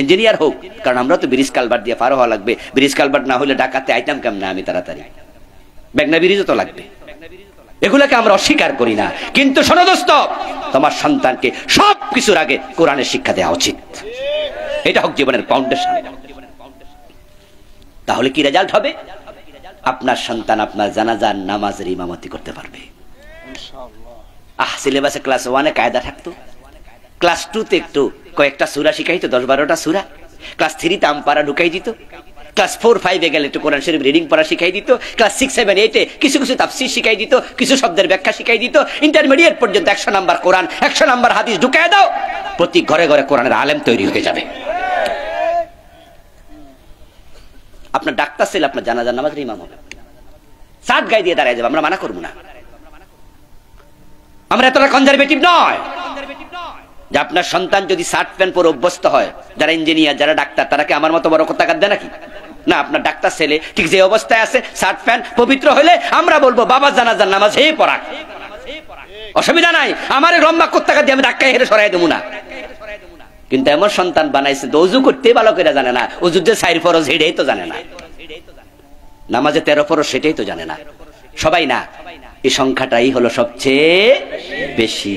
A: ইঞ্জিনিয়ার হোক, কারণ আমরা তো ব্রিজ কালভার্ট দিয়ে পার হওয়া লাগবে, ব্রিজ কালভার্ট না হলে ডাকাতে আইতাম কেমন আমি তাড়াতাড়ি, মেঘনা ব্রিজও তো লাগবে। এগুলাকে আমরা অস্বীকার করি না, কিন্তু শোনো দোস্ত, তোমার সন্তানকে সব কিছুর আগে কোরআনের শিক্ষা দেওয়া উচিত, এটা হোক জীবনের ফাউন্ডেশন। তাহলে কি রেজাল্ট হবে? আপনার সন্তান আপনার জানাজার নামাজের ইমামতি করতে পারবে। সিলেবাসে ক্লাস 1-এ কায়দা থাকতো, ক্লাস 2-তে একটু কয়েকটা সূরা শিখাইতো, 10-12টা সূরা, ক্লাস 3-তে আমপারা ঢুকাই দিত, ক্লাস 4-5-এ গেলে একটু কোরআন শরীফ রিডিং পড়া শিখাই দিত, ক্লাস 6-7-8-এ কিছু কিছু তাফসীর শিখাই দিত, কিছু শব্দের ব্যাখ্যা শিখাই দিত, ইন্টারমিডিয়েট পর্যন্ত 100 নাম্বার কোরআন, 100 নাম্বার হাদিস ঢুকায় দাও, প্রতি ঘরে ঘরে কোরআনের আলেম তৈরি হয়ে যাবে। আপনার ডাক্তার ছেলে আপনার জানাজার নামাজের ইমাম হবে, সাত গায়ে দিয়ে দাঁড়ায় যাবে, আমরা মানা করবো না। আমরা এতটা কনজারভেটিভ নয় যে আপনার সন্তান যদি শার্ট প্যান্ট পরে অভ্যস্ত হয়, যারা ইঞ্জিনিয়ার যারা ডাক্তার তারা কি আমার মতো বড় কথা দেয় নাকি? না, আপনার ডাক্তার ছেলে ঠিক যে অবস্থায় আছে, শার্ট প্যান্ট পবিত্র হলে আমরা বলবো বাবা জানাজার নামাজ হে পড়াক, অসুবিধা নাই, আমার লম্বা কোত্তাকা দিয়ে আমি ধাক্কায় হেরে সরাই দেবো না। কিন্তু এমন সন্তান বানাইছে অজু করতে ভালো করে জানে না, অজুর যে 4 ফরজ সেটাই তো জানে না, নামাজে 13 ফরজ সেটাই তো জানে না, সবাই না, এই সংখ্যাটাই হলো সবচেয়ে বেশি।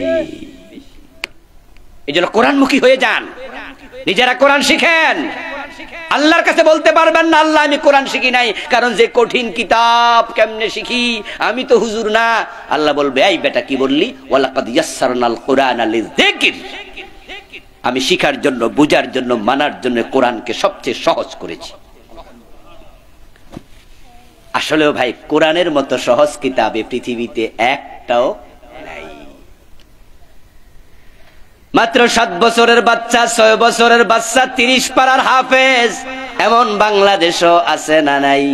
A: এই জন্য কোরআনমুখী হয়ে যান, নিজেরা কোরআন শিখেন। আল্লাহর কাছে বলতে পারবেন না আল্লাহ আমি কোরআন শিখি নাই, কারণ যে কঠিন কিতাব কেমনে শিখি, আমি তো হুজুর না। আল্লাহ বলবে এই বেটা কি বললি, ওয়ালাকাদ ইয়াসসারনাল কুরআনা লিযিকর, আমি শিখার জন্য, বুঝার জন্য, মানার জন্য কোরআনকে সবচেয়ে সহজ করেছি। আসলেও ভাই কোরআনের মতো সহজ কিতাব এই পৃথিবীতে একটাও নাই। মাত্র 7 বছরের বাচ্চা, 6 বছরের বাচ্চা 30 পারার হাফেজ, এমন বাংলাদেশও আছে না নাই?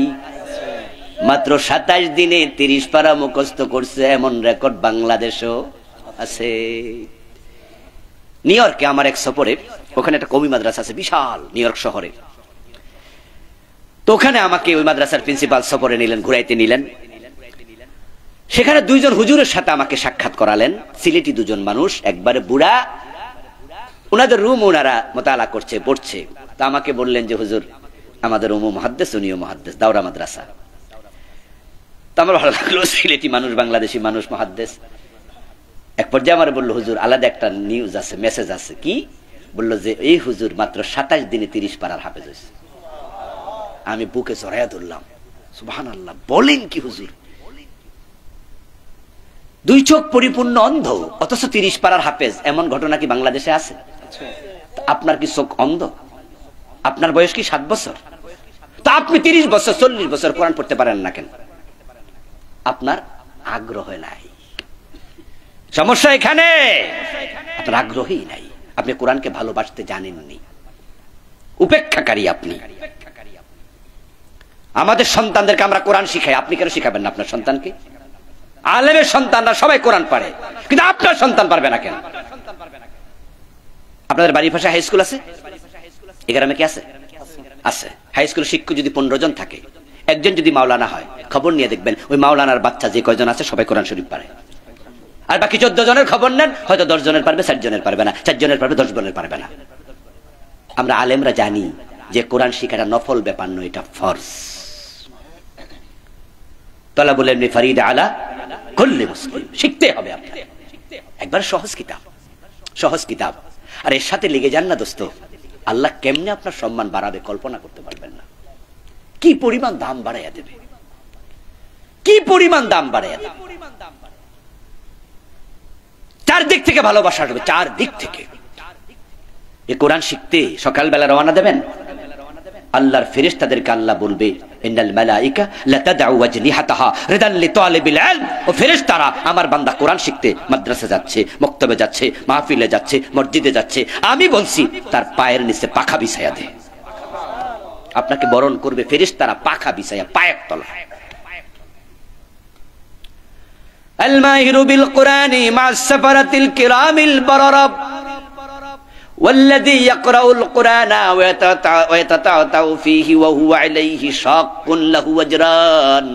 A: মাত্র 27 দিনে 30 পারা মুখস্থ করছে, এমন রেকর্ড বাংলাদেশও আছে। নিউ ইয়র্কে আমার এক সফরে, ওখানে একটা কওমি মাদ্রাসা আছে বিশাল, নিউ ইয়র্ক শহরে। তো ওখানে আমাকে ওই মাদ্রাসার প্রিন্সিপাল সফরে নিলেন, ঘুরাইতে নিলেন। সেখানে 2 জন হুজুরের সাথে আমাকে সাক্ষাৎ করালেন, সিলেটি 2 জন মানুষ, একবারে বুড়া, ওনাদের রুম ওনারা মোতালা করছে, পড়ছে। তা আমাকে বললেন যে হুজুর আমাদের উমু মুহাদ্দিস, উনিও মুহাদ্দিস, দাওরা মাদ্রাসা। তো আমার ভালো লাগলো, সিলেটি মানুষ, বাংলাদেশি মানুষ, মুহাদ্দিস। এক পর্যায়ে আমার বললো হুজুর আলাদা একটা নিউজ আছে, মেসেজ আছে। কি? বললো যে এই হুজুর মাত্র 27 দিনে 30 পারার হাফেজ হয়েছে। আমি বুকে জড়াইয়া ধরলাম, সুবহানাল্লাহ, বলেন কি হুজুর? 2 চোখ পরিপূর্ণ অন্ধ, অথচ 30 পারার হাফেজ, এমন ঘটনা কি বাংলাদেশে আছে? আপনার কি চোখ অন্ধ? আপনার বয়স কি 7 বছর? তা আপনি 30 বছর 40 বছর কোরআন পড়তে পারেন না কেন? আপনার আগ্রহ নাই। সমস্যা এখানে, আপনার আগ্রহই নাই, আপনি কোরআনকে ভালোবাসতে জানেননি, উপেক্ষাকারী আপনি। আমাদের সন্তানদেরকে আমরা কোরআন শিখাই, আপনি কেন শিখাবেন না আপনার সন্তানকে? আলেমের সন্তানরা সবাই কোরআন পারে, কিন্তু আপনার সন্তান পারবে না কেন? আপনাদের বাড়ির পাশে হাই স্কুল আছে? এ গ্রামে কি আছে? আছে। হাই স্কুল শিক্ষক যদি 15 জন থাকে, একজন যদি মাওলানা হয়, খবর নিয়ে দেখবেন ওই মাওলানার বাচ্চা যে কয়জন আছে সবাই কোরআন শরীফ পারে। আর বাকি 14 জনের খবর নেন, হয়তো 10 জনের পারবে, 4 জনের পারবে না, 4 জনের পারবে, 10 জনের পারবে না। আমরা আলেমরা জানি যে কোরআন শিখাটা নফল ব্যাপার নয়, এটা ফরজ। তলাবুল ইলমি ফরিদা আলা কুল্লি মুসলিম, শিখতে হবে আপনাকে। একবার সহজ কিতাব, সহজ কিতাব। আর এর সাথে লেগে যান না দোস্ত, আল্লাহ কেমনে আপনার সম্মান বাড়াবে কল্পনা করতে পারবেন না। কি পরিমাণ দাম বাড়াইয়া দেবে, কি পরিমাণ দাম বাড়াইয়া দেবে। চারদিক থেকে ভালোবাসা আসবে, চারদিক থেকে। এই কোরআন শিখতে সকালবেলা রওনা দেবেন, আল্লাহর ফেরেশতাদেরকে আল্লাহ বলবে ইন্নাল মালাইকা লাতাদউ ওয়াজনিহাতাহা রিদাল লিতালিবিল ইলম। ও ফেরেশতারা আমার বান্দা কোরআন শিখতে মাদ্রাসা যাচ্ছে, মক্তবে যাচ্ছে, মাহফিলে যাচ্ছে, মসজিদে যাচ্ছে, আমি বলছি তার পায়ের নিচে পাখা বিছায়া দে। আপনাকে বরণ করবে ফেরেশতারা পাখা বিছায়া পায়ের তলায়। আল মাহিরু বিল কুরআনি মা'আস সাফারাতিল কিরামিল বারারা والذي يقرأ القرآن ويتتعتع فيه وهو عليه شاق له أجران।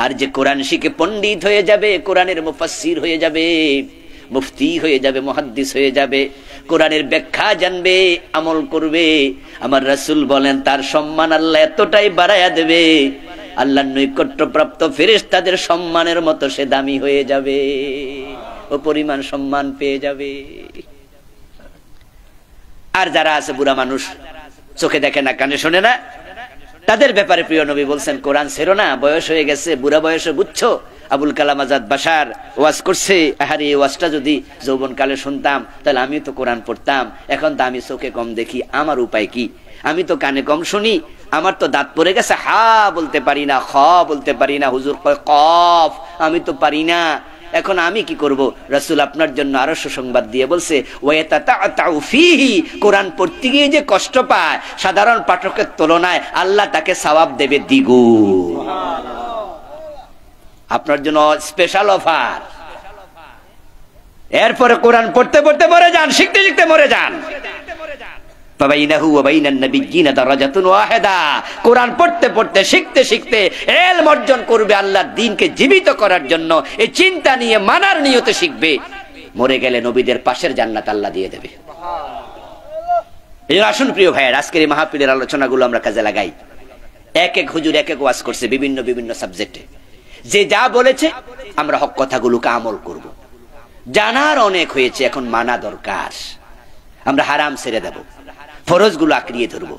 A: আর যে কোরআন শিখে পণ্ডিত হয়ে যাবে, কোরআনের মুফাসসির হয়ে যাবে, মুফতি হয়ে যাবে, মুহাদ্দিস হয়ে যাবে, কোরআনের ব্যাখ্যা জানবে, আমল করবে, আমার রাসূল বলেন তার সম্মান আল্লাহ এতটাই বাড়ায়া দেবে, আল্লাহর নৈকট্যপ্রাপ্ত ফেরেশতাদের সম্মানের মতো সে দামি হয়ে যাবে, ও পরিমাণ সম্মান পেয়ে যাবে। আর যারা আছে বুড়া মানুষ, চোখে দেখে না, কানে শোনে না, তাদের ব্যাপারে প্রিয় নবী বলছেন কোরআন ছেড়ো না, বয়স হয়ে গেছে, বুড়া বয়সে বুঝছো। আবুল কালাম আজাদ বাশার ওয়াজ করছে, আহারে এই ওয়াজটা যদি যৌবনকালে শুনতাম তাহলে আমি তো কোরআন পড়তাম, এখন তো আমি চোখে কম দেখি, আমার উপায় কি? আমি তো কানে কম শুনি, আমার তো দাঁত পড়ে গেছে, হা বলতে পারি না, খ বলতে পারি না, হুজুর কয় কফ, আমি তো পারি না, এখন আমি কি করব? রাসূল আপনার জন্য আরো সুসংবাদ দিয়ে বলছে ওয়াতাতাউ ফীহি, কোরআন পড়তে গিয়ে যে কষ্ট পায় সাধারণ পাঠকের তুলনায় আল্লাহ তাকে সওয়াব দেবে দ্বিগুণ। আপনার জন্য স্পেশাল অফার। এরপরে কোরআন পড়তে পড়তে মরে যান, শিখতে শিখতে মরে যান। ফাবাইনাহু ওয়া বাইনান নাবিয়্যিনা দারাজাতুন ওয়াহিদা, কোরআন পড়তে পড়তে শিখতে শিখতে ইলম অর্জন করবে, আল্লাহর দ্বীনকে জীবিত করার জন্য এই চিন্তা নিয়ে মানার নিয়তে শিখবে, মরে গেলে নবীদের পাশের জান্নাত আল্লাহ দিয়ে দেবে। এই আসুন প্রিয় ভাইয়ের, আজকের এই মাহফিলের আলোচনাগুলো আমরা কাজে লাগাই। এক এক হুজুর এক এক ওয়াজ করছে বিভিন্ন বিভিন্ন সাবজেক্টে, যে যা বলেছে আমরা হক কথাগুলোকে আমল করব। জানার অনেক হয়েছে, এখন মানা দরকার। আমরা হারাম ছেড়ে দেব, ফরজগুলো আঁকড়িয়ে ধরবো,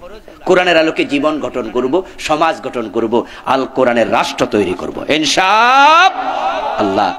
A: কোরআনের আলোকে জীবন গঠন করব, সমাজ গঠন করব, আল কোরআনের রাষ্ট্র তৈরি করব ইনশাআল্লাহ।